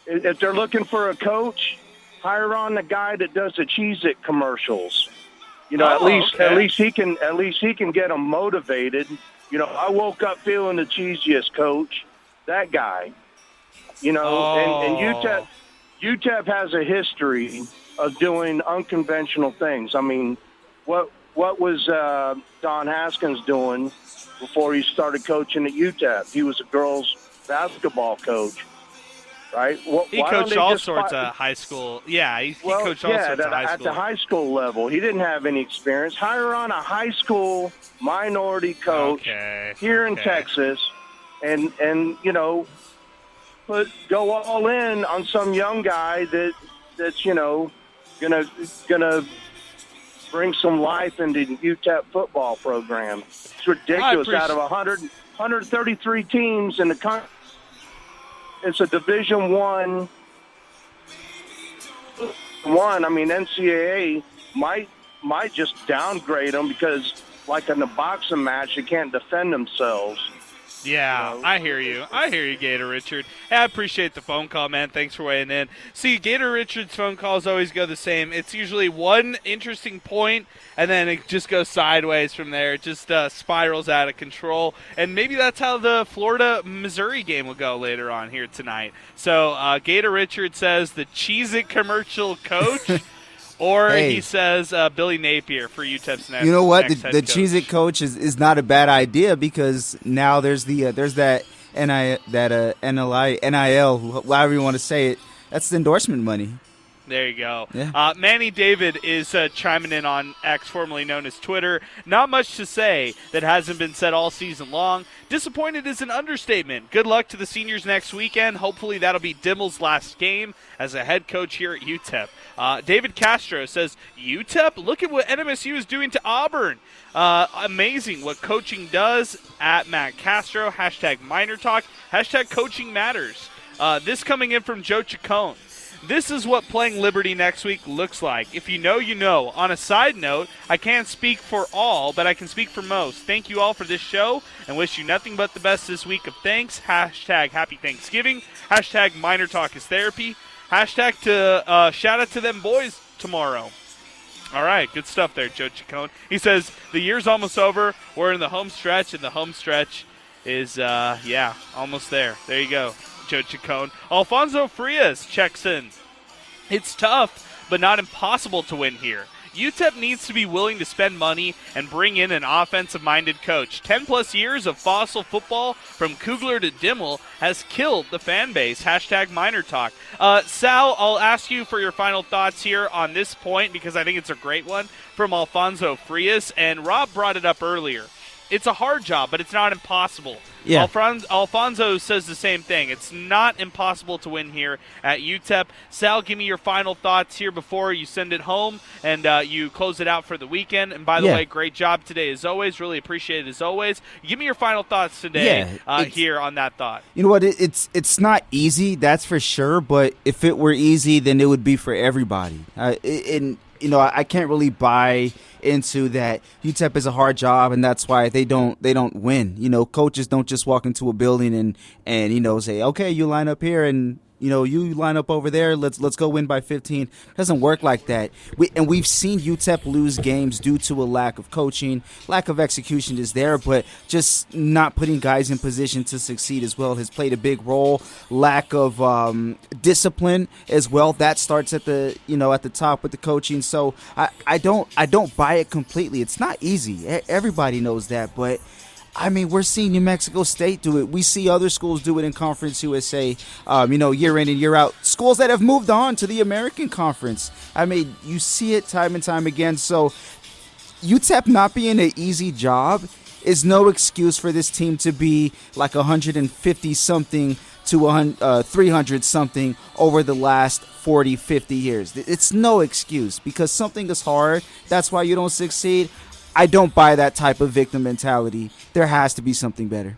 if they're looking for a coach, hire on the guy that does the Cheez-It commercials. At least he can get them motivated. I woke up feeling the cheesiest, coach. That guy. And UTEP has a history of doing unconventional things. I mean, what was Don Haskins doing before he started coaching at UTEP? He was a girls' basketball coach, right? He coached all sorts of high school. Yeah, he coached all sorts of high school. At the high school level, he didn't have any experience. Hire on a high school minority coach here in Texas, and go all in on some young guy that's gonna bring some life into the UTEP football program. It's ridiculous. Out of 133 teams in the country, it's a Division One. I mean, NCAA might just downgrade them because, like in a boxing match, they can't defend themselves. Yeah, I hear you. Gator Richard. Hey, I appreciate the phone call, man. Thanks for weighing in. See, Gator Richard's phone calls always go the same. It's usually one interesting point, and then it just goes sideways from there. It just spirals out of control. And maybe that's how the Florida-Missouri game will go later on here tonight. So Gator Richard says the Cheez-It commercial coach. Or he says Billy Napier for UTEP's next. You know what? Next The Cheez-It coach is not a bad idea, because now there's that NIL, however you want to say it. That's the endorsement money. There you go. Yeah. Manny David is chiming in on X, formerly known as Twitter. Not much to say that hasn't been said all season long. Disappointed is an understatement. Good luck to the seniors next weekend. Hopefully that'll be Dimmel's last game as a head coach here at UTEP. David Castro says, UTEP, look at what NMSU is doing to Auburn. Amazing what coaching does at Matt Castro. #MinerTalk. #Coaching Matters. This coming in from Joe Chacon. This is what playing Liberty next week looks like. If you know, you know. On a side note, I can't speak for all, but I can speak for most. Thank you all for this show and wish you nothing but the best this week of thanks. Hashtag Happy Thanksgiving. Hashtag MinerTalk is therapy. Hashtag to shout out to them boys tomorrow. All right, good stuff there, Joe Chacon. He says, the year's almost over. We're in the home stretch, and the home stretch is, almost there. There you go, Joe Chacon. Alfonso Frias checks in. It's tough, but not impossible to win here. UTEP needs to be willing to spend money and bring in an offensive-minded coach. 10-plus years of fossil football from Kugler to Dimmel has killed the fan base. Hashtag MinerTalk. Sal, I'll ask you for your final thoughts here on this point because I think it's a great one from Alfonso Frias, and Rob brought it up earlier. It's a hard job, but it's not impossible. Yeah. Alfonso says the same thing. It's not impossible to win here at UTEP. Sal, give me your final thoughts here before you send it home and you close it out for the weekend. And by the way, great job today as always. Really appreciate it as always. Give me your final thoughts today here on that thought. You know what? It's not easy, that's for sure. But if it were easy, then it would be for everybody. I can't really buy into that UTEP is a hard job and that's why they don't win. Coaches don't just walk into a building and say, okay, you line up here and you line up over there. Let's go win by 15. It doesn't work like that. We've seen UTEP lose games due to a lack of coaching, lack of execution is there, but just not putting guys in position to succeed as well has played a big role. Lack of discipline as well. That starts at the top with the coaching. So I don't buy it completely. It's not easy. Everybody knows that, but we're seeing New Mexico State do it. We see other schools do it in Conference USA, year in and year out. Schools that have moved on to the American Conference. You see it time and time again. So UTEP not being an easy job is no excuse for this team to be like 150-something to 300-something over the last 40, 50 years. It's no excuse because something is hard. That's why you don't succeed. I don't buy that type of victim mentality. There has to be something better.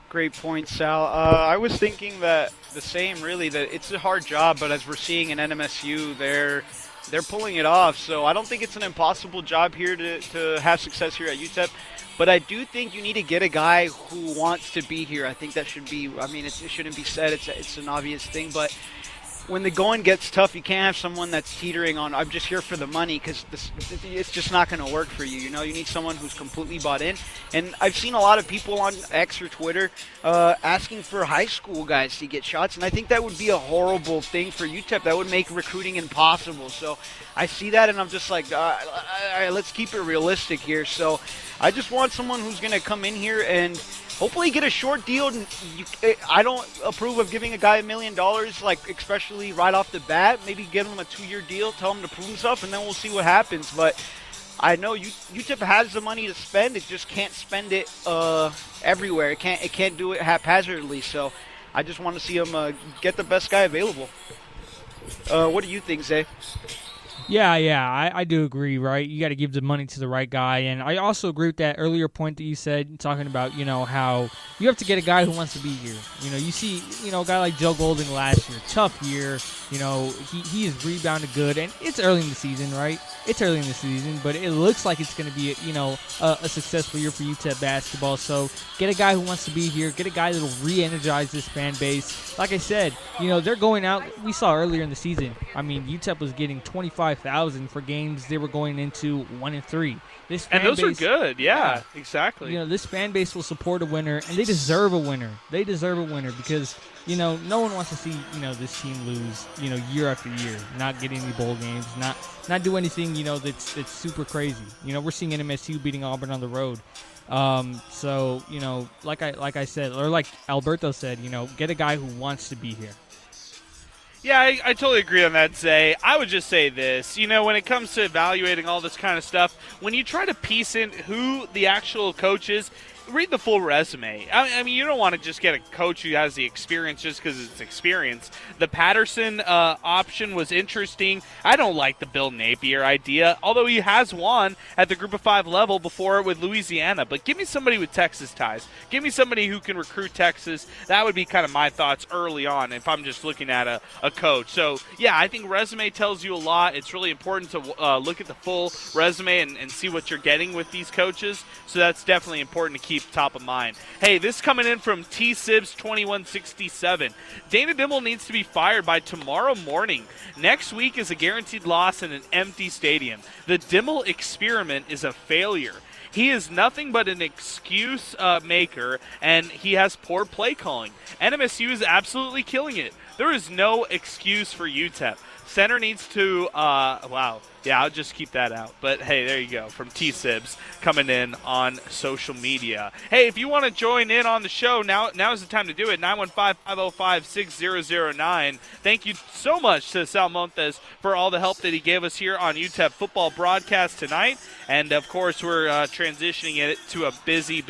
Great point, Sal. I was thinking that the same, really, that it's a hard job, but as we're seeing in NMSU, they're pulling it off. So I don't think it's an impossible job here to have success here at UTEP. But I do think you need to get a guy who wants to be here. I think that should be, it shouldn't be said. It's an obvious thing, but when the going gets tough, you can't have someone that's teetering on, I'm just here for the money, because it's just not going to work for you. You need someone who's completely bought in. And I've seen a lot of people on X or Twitter asking for high school guys to get shots, and I think that would be a horrible thing for UTEP. That would make recruiting impossible. So I see that, and I'm just like, let's keep it realistic here. So I just want someone who's going to come in here and hopefully get a short deal. I don't approve of giving a guy $1 million, especially right off the bat. Maybe give him a 2-year deal, tell him to prove himself, and then we'll see what happens. But I know UTEP has the money to spend. It just can't spend it everywhere. It can't do it haphazardly. So I just want to see him get the best guy available. What do you think, Zay? Yeah, I do agree, right? You got to give the money to the right guy. And I also agree with that earlier point that you said, talking about, how you have to get a guy who wants to be here. You see, a guy like Joe Golding last year, tough year. He has rebounded good. And it's early in the season, right? It's early in the season, but it looks like it's going to be, a successful year for UTEP basketball. So get a guy who wants to be here. Get a guy that will re-energize this fan base. Like I said, they're going out. We saw earlier in the season, UTEP was getting 25,000 for games they were going into 1-3. And those are good. Yeah, exactly. This fan base will support a winner, and they deserve a winner. They deserve a winner because, no one wants to see, this team lose, year after year, not get any bowl games, not do anything, that's super crazy. We're seeing NMSU beating Auburn on the road. So, like I said, or like Alberto said, get a guy who wants to be here. Yeah, I totally agree on that, Zay. I would just say this. When it comes to evaluating all this kind of stuff, when you try to piece in who the actual coach is, read the full resume. I mean, you don't want to just get a coach who has the experience just because it's experience. The Patterson option was interesting. I don't like the Bill Napier idea, although he has won at the Group of 5 level before with Louisiana. But give me somebody with Texas ties. Give me somebody who can recruit Texas. That would be kind of my thoughts early on if I'm just looking at a coach. So, yeah, I think resume tells you a lot. It's really important to look at the full resume and see what you're getting with these coaches. So that's definitely important to keep top of mind. Hey, this coming in from T-Sibs2167. Dana Dimel needs to be fired by tomorrow morning. Next week is a guaranteed loss in an empty stadium. The Dimel experiment is a failure. He is nothing but an excuse maker, and he has poor play calling. NMSU is absolutely killing it. There is no excuse for UTEP. Center needs to, wow. Yeah, I'll just keep that out. But, hey, there you go, from T-Sibs coming in on social media. Hey, if you want to join in on the show, now is the time to do it, 915-505-6009. Thank you so much to Sal Montes for all the help that he gave us here on UTEP football broadcast tonight. And, of course, we're transitioning it to a busy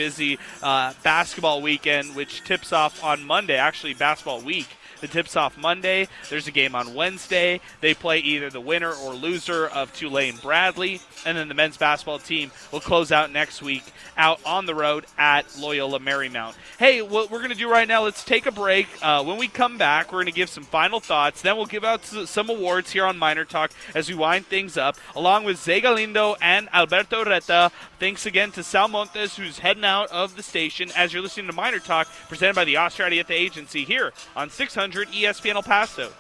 basketball weekend, which tips off on Monday, actually basketball week. The tips off Monday. There's a game on Wednesday. They play either the winner or loser of Tulane Bradley. And then the men's basketball team will close out next week out on the road at Loyola Marymount. Hey, what we're going to do right now, let's take a break. When we come back, we're going to give some final thoughts. Then we'll give out some awards here on Miner Talk as we wind things up, along with Zay Galindo and Alberto Reta. Thanks again to Sal Montes, who's heading out of the station as you're listening to Miner Talk, presented by the Austradieta Agency here on 600 ESPN El Paso.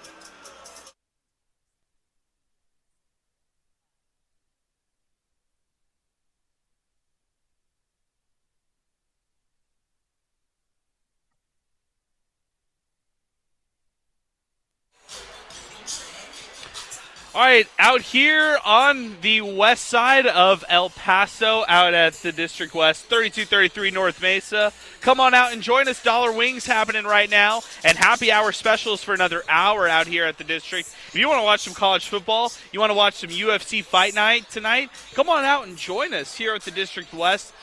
All right, out here on the west side of El Paso, out at the District West, 3233 North Mesa. Come on out and join us. Dollar Wings happening right now, and happy hour specials for another hour out here at the District. If you want to watch some college football, you want to watch some UFC Fight Night tonight, come on out and join us here at the District West.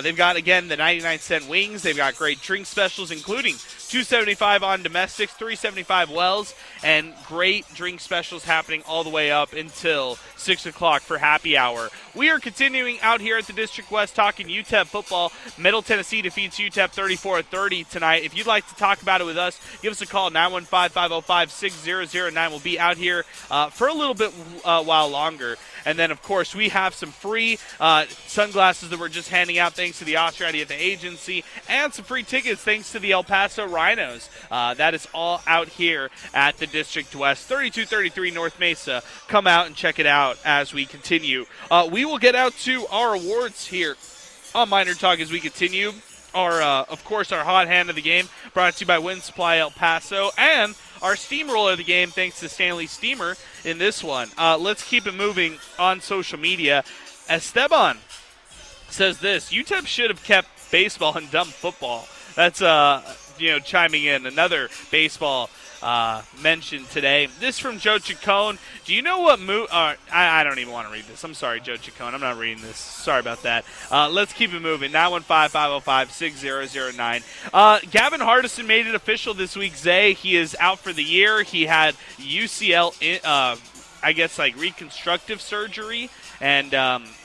They've got, again, the 99-cent wings. They've got great drink specials, including $2.75 on domestics, $3.75 Wells, and great drink specials happening all the way up until 6 o'clock for happy hour. We are continuing out here at the District West talking UTEP football. Middle Tennessee defeats UTEP 34-30 tonight. If you'd like to talk about it with us, give us a call, 915-505-6009. We'll be out here for a little bit while longer. And then, of course, we have some free sunglasses that we're just handing out thanks to the Austradieta Agency, and some free tickets thanks to the El Paso Rhinos. That is all out here at the District West, 3233 North Mesa. Come out and check it out as we continue. We will get out to our awards here on Miner Talk as we continue. Of course, our hot hand of the game brought to you by Wind Supply El Paso, and our steamroller of the game thanks to Stanley Steamer in this one. Let's keep it moving on social media. Esteban says this: UTEP should have kept baseball and dumped football. That's chiming in another baseball mention today. This from Joe Chacon. Do you know what I don't even want to read this. I'm sorry, Joe Chacon. I'm not reading this. Sorry about that. Let's keep it moving. 915-505-6009. Gavin Hardison made it official this week, Zay. He is out for the year. He had UCL, reconstructive surgery. And,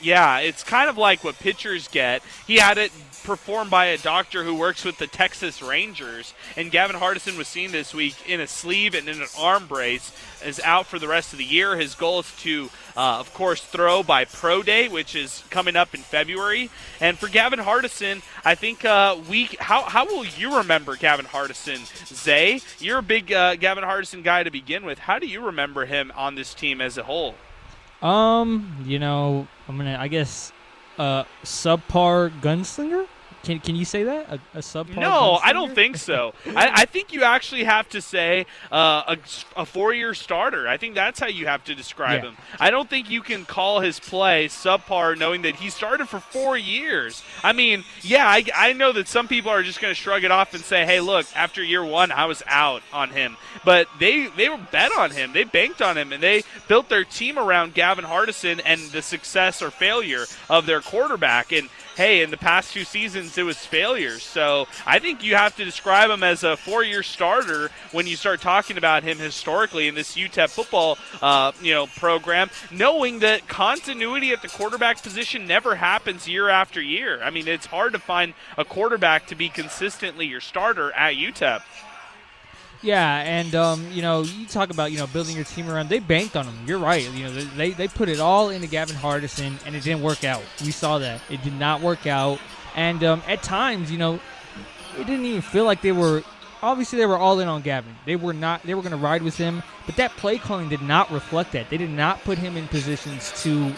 it's kind of like what pitchers get. He had it performed by a doctor who works with the Texas Rangers. And Gavin Hardison was seen this week in a sleeve and in an arm brace, is out for the rest of the year. His goal is to, of course, throw by Pro Day, which is coming up in February. And for Gavin Hardison, I think how will you remember Gavin Hardison, Zay? You're a big Gavin Hardison guy to begin with. How do you remember him on this team as a whole? I'm subpar gunslinger. Can you say that? A subpar? No, I don't think so. I think you actually have to say a 4-year starter. I think that's how you have to describe him. I don't think you can call his play subpar knowing that he started for 4 years. I mean, I know that some people are just going to shrug it off and say, hey, look, after year one, I was out on him. But they were bet on him. They banked on him, and they built their team around Gavin Hardison and the success or failure of their quarterback. And hey, in the past 2 seasons, it was failures. So I think you have to describe him as a 4-year starter when you start talking about him historically in this UTEP football, program, knowing that continuity at the quarterback position never happens year after year. I mean, it's hard to find a quarterback to be consistently your starter at UTEP. Yeah, and you talk about building your team around. They banked on him. You're right. They put it all into Gavin Hardison, and it didn't work out. We saw that it did not work out, and at times, it didn't even feel like they were. Obviously, they were all in on Gavin. They were not. They were going to ride with him, but that play calling did not reflect that. They did not put him in positions to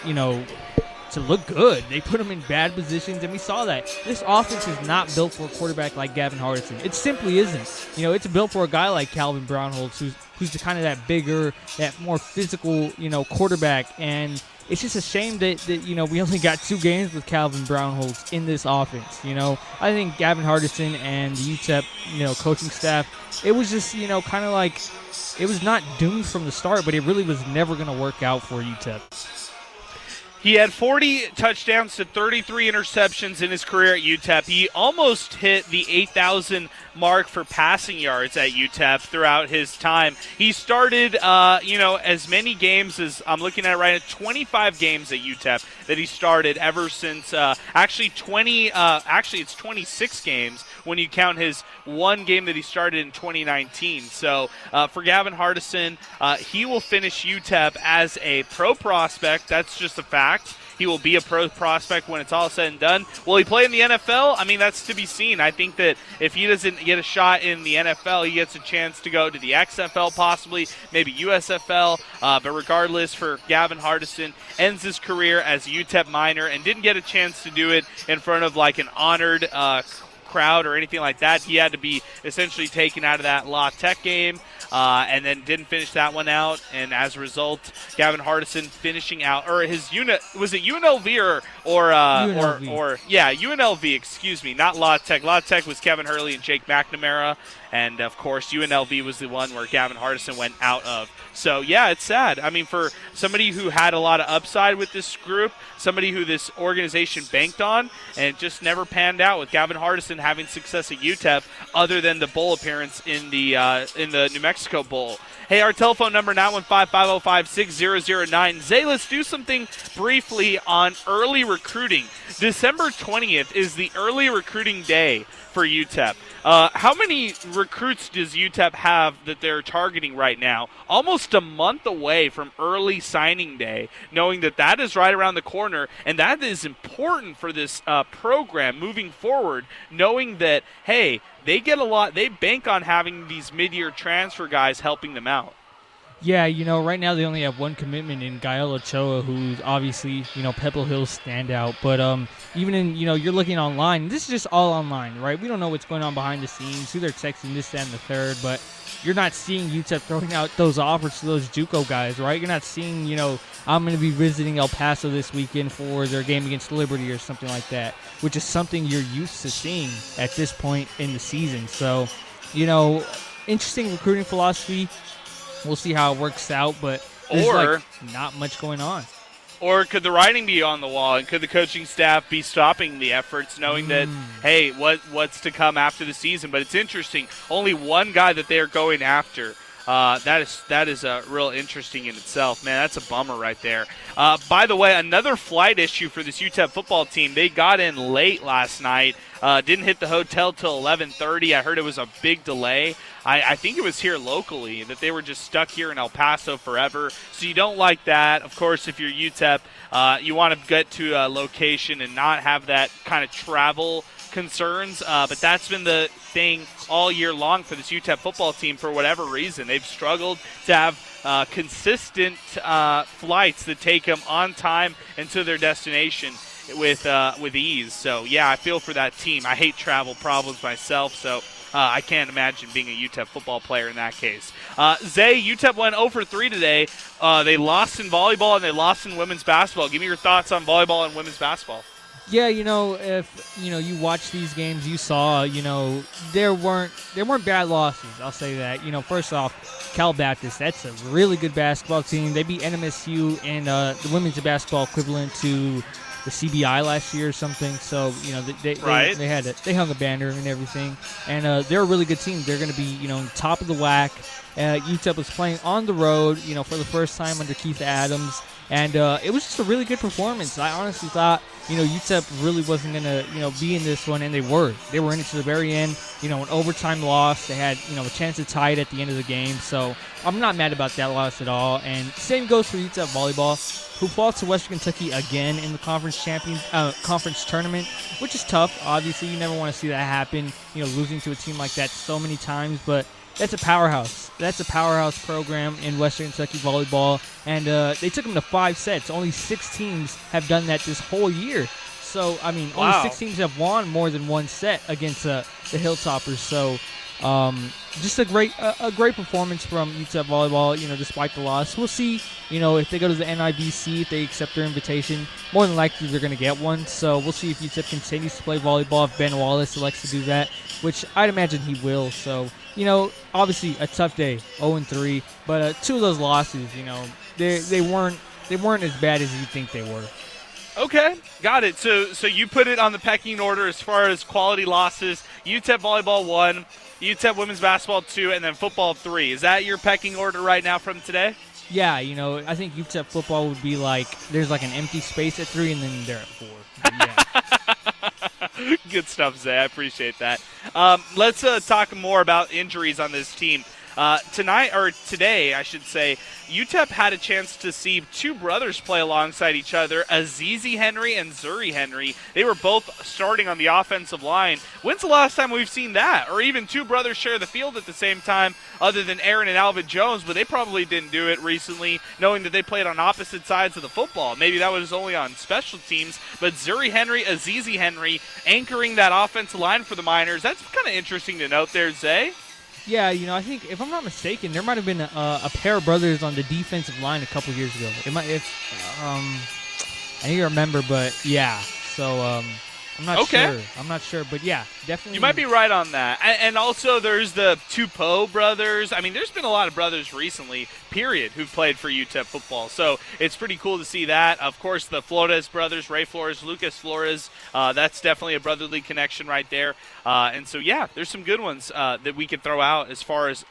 look good. They put him in bad positions, and we saw that. This offense is not built for a quarterback like Gavin Hardison. It simply isn't. It's built for a guy like Calvin Brownholtz, who's the kind of that bigger, that more physical, quarterback. And it's just a shame that we only got 2 games with Calvin Brownholtz in this offense. I think Gavin Hardison and the UTEP, coaching staff, it was just, kind of like it was not doomed from the start, but it really was never going to work out for UTEP. He had 40 touchdowns to 33 interceptions in his career at UTEP. He almost hit the 8,000 mark for passing yards at UTEP throughout his time. He started, as many games as I'm looking at right now, 25 games at UTEP that he started ever since, it's 26 games when you count his one game that he started in 2019. So for Gavin Hardison, he will finish UTEP as a pro prospect. That's just a fact. He will be a pro prospect when it's all said and done. Will he play in the NFL? I mean, that's to be seen. I think that if he doesn't get a shot in the NFL, he gets a chance to go to the XFL possibly, maybe USFL. But regardless, for Gavin Hardison, ends his career as a UTEP Miner and didn't get a chance to do it in front of like an honored crowd or anything like that. He had to be essentially taken out of that La Tech game. And then didn't finish that one out, and as a result, Gavin Hardison finishing out, or his unit, was it UNLV or UNLV, excuse me, not La Tech. La Tech was Kevin Hurley and Jake McNamara, and of course UNLV was the one where Gavin Hardison went out of. So yeah, it's sad. I mean, for somebody who had a lot of upside with this group, somebody who this organization banked on, and it just never panned out with Gavin Hardison having success at UTEP, other than the bowl appearance in the New Mexico Bowl. Hey, our telephone number 915-505-6009. Zay, let's do something briefly on early recruiting. December 20th is the early recruiting day for UTEP. How many recruits does UTEP have that they're targeting right now? Almost a month away from early signing day, knowing that is right around the corner, and that is important for this program moving forward, knowing that, hey, they bank on having these mid-year transfer guys helping them out. Yeah, right now they only have one commitment in Gael Ochoa, who's obviously, Pebble Hill's standout. But even in, you're looking online, this is just all online, right? We don't know what's going on behind the scenes, who they're texting, this, that, and the third. But you're not seeing UTEP throwing out those offers to those JUCO guys, right? You're not seeing, I'm going to be visiting El Paso this weekend for their game against Liberty or something like that, which is something you're used to seeing at this point in the season. So, interesting recruiting philosophy. We'll see how it works out, but there's not much going on. Or could the writing be on the wall, and could the coaching staff be stopping the efforts, knowing that, hey, what's to come after the season? But it's interesting. Only one guy that they're going after. That is real interesting in itself. Man, that's a bummer right there. By the way, another flight issue for this UTEP football team. They got in late last night. Didn't hit the hotel till 11:30. I heard it was a big delay. I think it was here locally, that they were just stuck here in El Paso forever. So you don't like that. Of course, if you're UTEP, you want to get to a location and not have that kind of travel concerns. But that's been the thing all year long for this UTEP football team for whatever reason. They've struggled to have consistent flights that take them on time and to their destination with ease. So, yeah, I feel for that team. I hate travel problems myself, so I can't imagine being a UTEP football player in that case. Zay, UTEP went 0-for-3 today. They lost in volleyball and they lost in women's basketball. Give me your thoughts on volleyball and women's basketball. Yeah, if you watch these games, you saw, there weren't bad losses. I'll say that. First off, Cal Baptist, that's a really good basketball team. They beat MTSU in the women's basketball equivalent to the CBI last year or something. So they hung a banner and everything, and they're a really good team. They're going to be top of the WAC. UTEP was playing on the road, for the first time under Keith Adams, and it was just a really good performance. I honestly thought, UTEP really wasn't going to, be in this one, and they were. They were in it to the very end. An overtime loss. They had, a chance to tie it at the end of the game. So I'm not mad about that loss at all. And same goes for UTEP volleyball, who fought to Western Kentucky again in the conference tournament, which is tough. Obviously, you never want to see that happen. Losing to a team like that so many times, but that's a powerhouse. That's a powerhouse program in Western Kentucky volleyball, and they took them to 5 sets. Only 6 teams have done that this whole year. So, only 6 teams have won more than 1 set against the Hilltoppers. So, just a great performance from UTEP volleyball, despite the loss. We'll see, if they go to the NIVC, if they accept their invitation. More than likely, they're going to get one. So we'll see if UTEP continues to play volleyball, if Ben Wallace elects to do that, which I'd imagine he will. So, obviously a tough day, 0-3. But 2 of those losses, they weren't as bad as you think they were. Okay, got it. So you put it on the pecking order as far as quality losses. UTEP volleyball 1, UTEP women's basketball 2, and then football 3. Is that your pecking order right now from today? Yeah, I think UTEP football would be like, there's like an empty space at 3, and then they're at 4. Yeah. Good stuff, Zay. I appreciate that. Let's talk more about injuries on this team. Today, I should say, UTEP had a chance to see 2 brothers play alongside each other, Azizi Henry and Zuri Henry. They were both starting on the offensive line. When's the last time we've seen that? Or even 2 brothers share the field at the same time, other than Aaron and Alvin Jones, but they probably didn't do it recently, knowing that they played on opposite sides of the football. Maybe that was only on special teams, but Zuri Henry, Azizi Henry, anchoring that offensive line for the Miners. That's kind of interesting to note there, Zay. Yeah, I think, if I'm not mistaken, there might have been a pair of brothers on the defensive line a couple years ago. I need to remember, but yeah. So I'm not sure, but yeah, definitely. You might be right on that. And also, there's the 2 Poe brothers. There's been a lot of brothers recently, period, who've played for UTEP football. So it's pretty cool to see that. Of course, the Flores brothers, Ray Flores, Lucas Flores. That's definitely a brotherly connection right there. And so, yeah, there's some good ones that we can throw out as far as,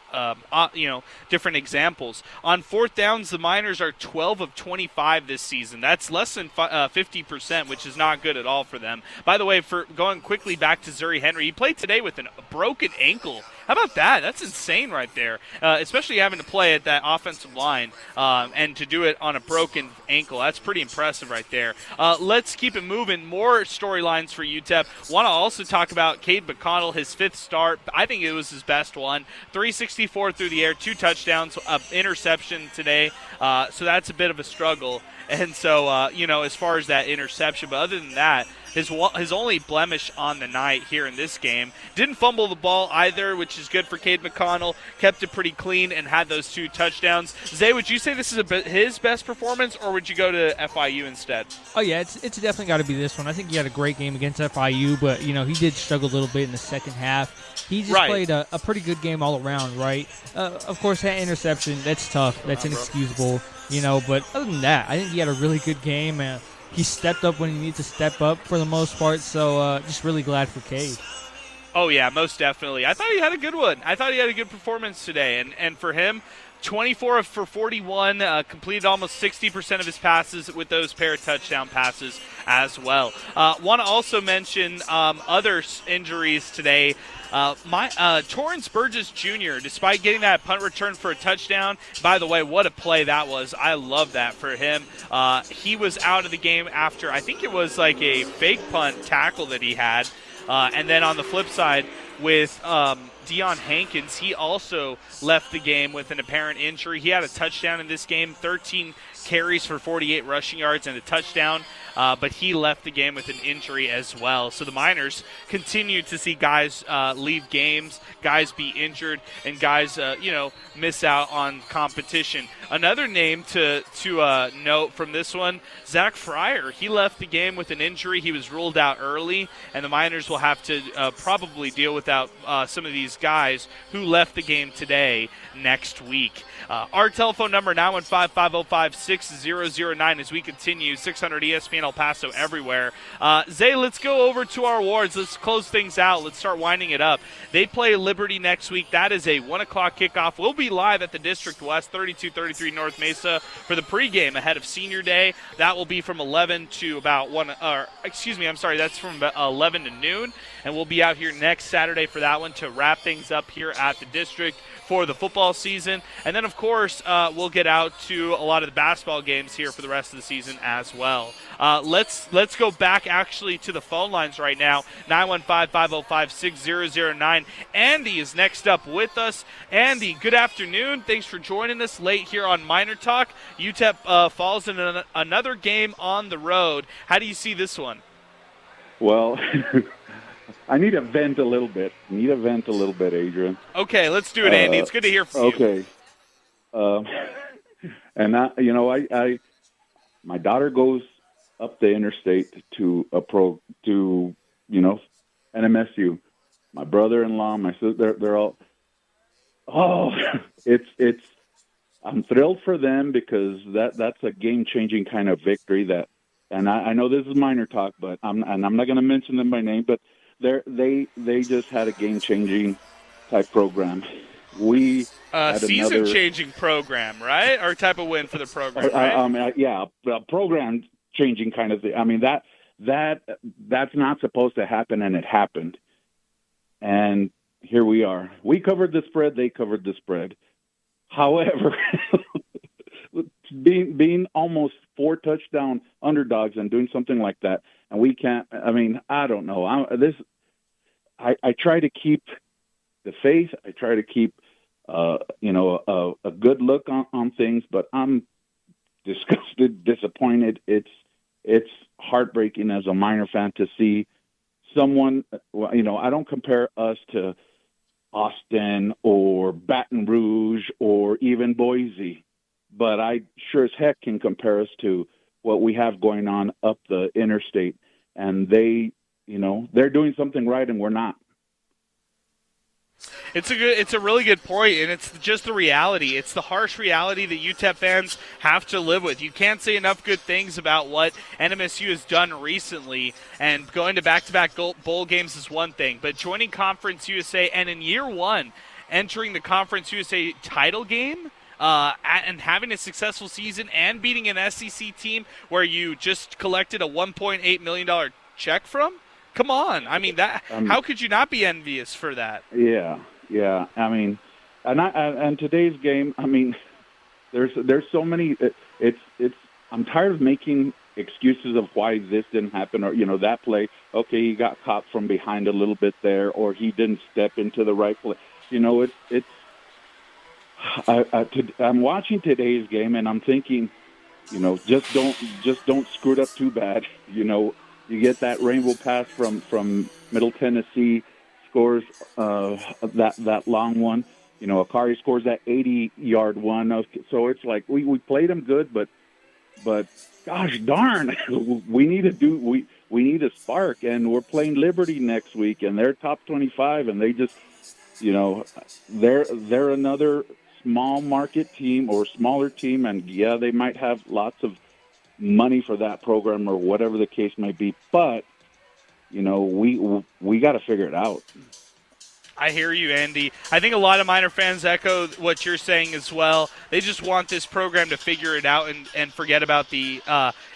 different examples. On 4th downs, the Miners are 12 of 25 this season. That's less than 50%, which is not good at all for them. By the way, for going quickly back to Zuri Henry, he played today with a broken ankle. How about that? That's insane right there, especially having to play at that offensive line and to do it on a broken ankle. That's pretty impressive right there. Let's keep it moving. More storylines for UTEP. Want to also talk about Cade McConnell, his 5th start. I think it was his best one. 364 through the air, 2 touchdowns, interception today. So that's a bit of a struggle. And so, as far as that interception, but other than that, his only blemish on the night here in this game. Didn't fumble the ball either, which is good for Cade McConnell. Kept it pretty clean and had those 2 touchdowns. Zay, would you say this is his best performance, or would you go to FIU instead? Oh, yeah, it's definitely got to be this one. I think he had a great game against FIU, but, he did struggle a little bit in the second half. He just played a pretty good game all around, right? Of course, that interception, that's tough. That's inexcusable, But other than that, I think he had a really good game. He stepped up when he needed to step up for the most part, so just really glad for Cade. Oh, yeah, most definitely. I thought he had a good one. I thought he had a good performance today, and for him, 24 for 41, completed almost 60% of his passes with those pair of touchdown passes as well. Want to also mention other injuries today. Torrance Burgess Jr., despite getting that punt return for a touchdown, by the way, what a play that was. I love that for him. He was out of the game after, I think it was like a fake punt tackle that he had. And then on the flip side, with Deion Hankins, he also left the game with an apparent injury. He had a touchdown in this game, 13 carries for 48 rushing yards and a touchdown, but he left the game with an injury as well. So the Miners continue to see guys leave games, guys be injured, and guys, miss out on competition. Another name to note from this one, Zach Fryer. He left the game with an injury. He was ruled out early, and the Miners will have to probably deal without some of these guys who left the game today next week. Our telephone number, 915-505-6009, as we continue 600 ESPN El Paso everywhere. Zay, let's go over to our awards. Let's close things out. Let's start winding it up. They play Liberty next week. That is a 1 o'clock kickoff. We'll be live at the District West, 3233 North Mesa, for the pregame ahead of Senior Day. That will be from 11 to about 1, that's from 11 to noon. And we'll be out here next Saturday for that one to wrap things up here at the District for the football season. And then, of course, we'll get out to a lot of the basketball games here for the rest of the season as well. Let's go back actually to the phone lines right now. 915-505-6009. Andy is next up with us. Andy, good afternoon. Thanks for joining us late here on MinerTalk. UTEP falls in another game on the road. How do you see this one? Well, I need to vent a little bit. Adrian. Okay, let's do it, Andy. It's good to hear from you. Okay. And my daughter goes up the interstate to MSU. My brother-in-law, my sister, they're all. It's. I'm thrilled for them because that's a game-changing kind of victory. And I know this is minor talk, but I'm not going to mention them by name, but they just had a game-changing type program. We season-changing program, right? Or type of win for the program, right? A program-changing kind of thing. I mean, that's not supposed to happen, and it happened. And here we are. We covered the spread. They covered the spread. However, being almost 4 touchdown underdogs and doing something like that, and we can't. I mean, I don't know. I try to keep the faith. I try to keep a good look on things, but I'm disgusted, disappointed. It's heartbreaking as a Miner fan to see someone. I don't compare us to Austin or Baton Rouge or even Boise, but I sure as heck can compare us to what we have going on up the interstate. And they're doing something right and we're not. It's a really good point, and it's just the reality. It's the harsh reality that UTEP fans have to live with. You can't say enough good things about what NMSU has done recently, and going to back-to-back bowl games is one thing, but joining Conference USA and in year one, entering the Conference USA title game, and having a successful season and beating an SEC team where you just collected a $1.8 million check from? Come on. I mean, how could you not be envious for that? Yeah. I mean, and today's game, I mean, there's so many, I'm tired of making excuses of why this didn't happen or, that play, okay, he got caught from behind a little bit there or he didn't step into the right place. I'm watching today's game and I'm thinking, just don't screw it up too bad. You get that rainbow pass from Middle Tennessee, scores that long one. Akari scores that 80-yard one. So it's like we played them good, but gosh darn, we need a spark. And we're playing Liberty next week, and they're top 25, and they just, they're another small market team or smaller team, and yeah, they might have lots of money for that program or whatever the case may be, but we got to figure it out. I hear you, Andy. I think a lot of Miner fans echo what you're saying as well. They just want this program to figure it out and forget about the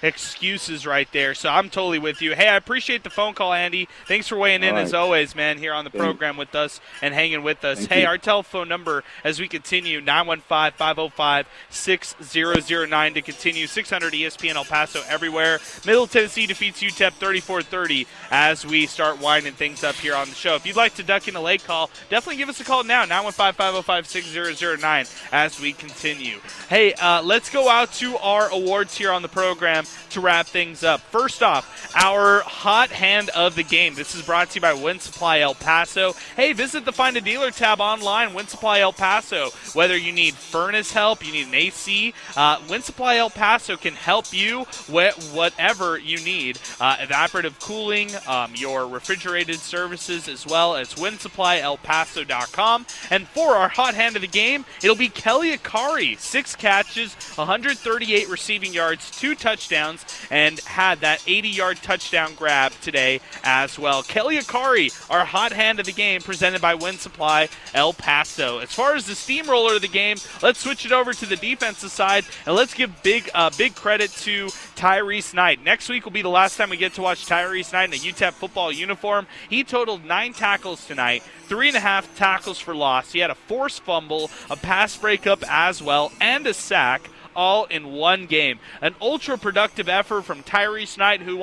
excuses right there. So I'm totally with you. Hey, I appreciate the phone call, Andy. Thanks for weighing in as always, man, here on the program with us and hanging with us. Hey, our telephone number as we continue, 915-505-6009 to continue. 600 ESPN El Paso everywhere. Middle Tennessee defeats UTEP 34-30 as we start winding things up here on the show. If you'd like to duck in a late call, definitely give us a call now, 915-505-6009 as we continue. Hey, let's go out to our awards here on the program to wrap things up. First off, our hot hand of the game. This is brought to you by Wind Supply El Paso. Hey, visit the Find a Dealer tab online, Wind Supply El Paso. Whether you need furnace help, you need an AC, Wind Supply El Paso can help you with whatever you need. Evaporative cooling, your refrigerated services, as well as WindSupplyElPaso.com. And for our hot hand of the game, it'll be Kelly Akari. 6 catches, 138 receiving yards, 2 touchdowns. touchdowns and had that 80-yard touchdown grab today as well. Kelly Akari, our hot hand of the game, presented by Wind Supply El Paso. As far as the steamroller of the game, let's switch it over to the defensive side, and let's give big credit to Tyrese Knight. Next week will be the last time we get to watch Tyrese Knight in a UTEP football uniform. He totaled 9 tackles tonight, 3.5 tackles for loss. He had a forced fumble, a pass breakup as well, and a sack, all in one game. An ultra-productive effort from Tyrese Knight, who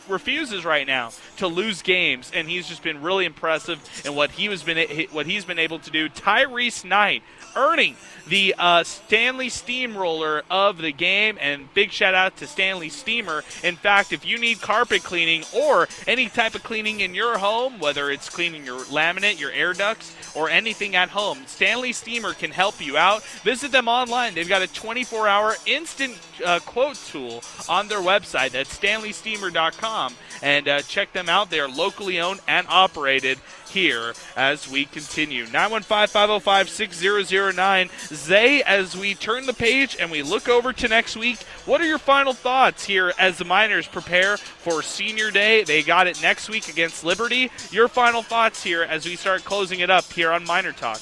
refuses right now to lose games, and he's just been really impressive in what he's been able to do. Tyrese Knight earning the Stanley Steamroller of the game, and big shout out to Stanley Steamer. In fact, if you need carpet cleaning or any type of cleaning in your home, whether it's cleaning your laminate, your air ducts, or anything at home, Stanley Steamer can help you out. Visit them online. They've got a 24-hour instant quote tool on their website. That's StanleySteamer.com, and check them out. They are locally owned and operated here as we continue. 915-505-6009. Zay, as we turn the page and we look over to next week, what are your final thoughts here as the Miners prepare for Senior Day? They got it next week against Liberty. Your final thoughts here as we start closing it up here on Miner Talk.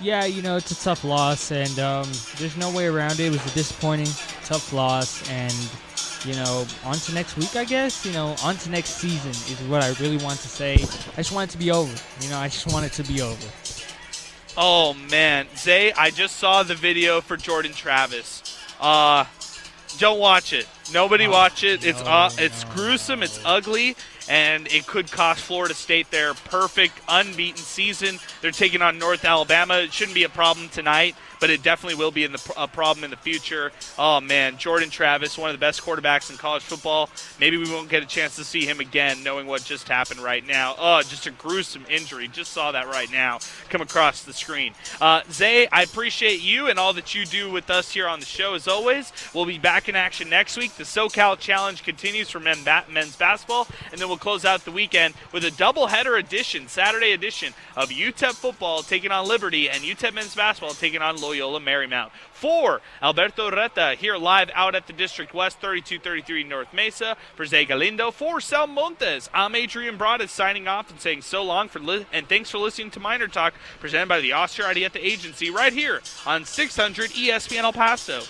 Yeah, it's a tough loss, and there's no way around it. It was a disappointing, tough loss, and on to next week, I guess. On to next season is what I really want to say. I just want it to be over. I just want it to be over. Oh, man. Zay, I just saw the video for Jordan Travis. Don't watch it. Nobody watch it. It's gruesome. It's ugly. And it could cost Florida State their perfect, unbeaten season. They're taking on North Alabama. It shouldn't be a problem tonight, but it definitely will be a problem in the future. Oh, man, Jordan Travis, one of the best quarterbacks in college football. Maybe we won't get a chance to see him again, knowing what just happened right now. Oh, just a gruesome injury. Just saw that right now come across the screen. Zay, I appreciate you and all that you do with us here on the show, as always. We'll be back in action next week. The SoCal Challenge continues for men's basketball, and then we'll close out the weekend with a doubleheader edition, Saturday edition of UTEP football taking on Liberty and UTEP men's basketball taking on Loyola Marymount. For Alberto Reta, here live out at the District West, 3233 North Mesa. For Zay Galindo, for Sal Montes, I'm Adrian Broadus signing off and saying so long and thanks for listening to Miner Talk, presented by the Oscar Arieta Agency right here on 600 ESPN El Paso.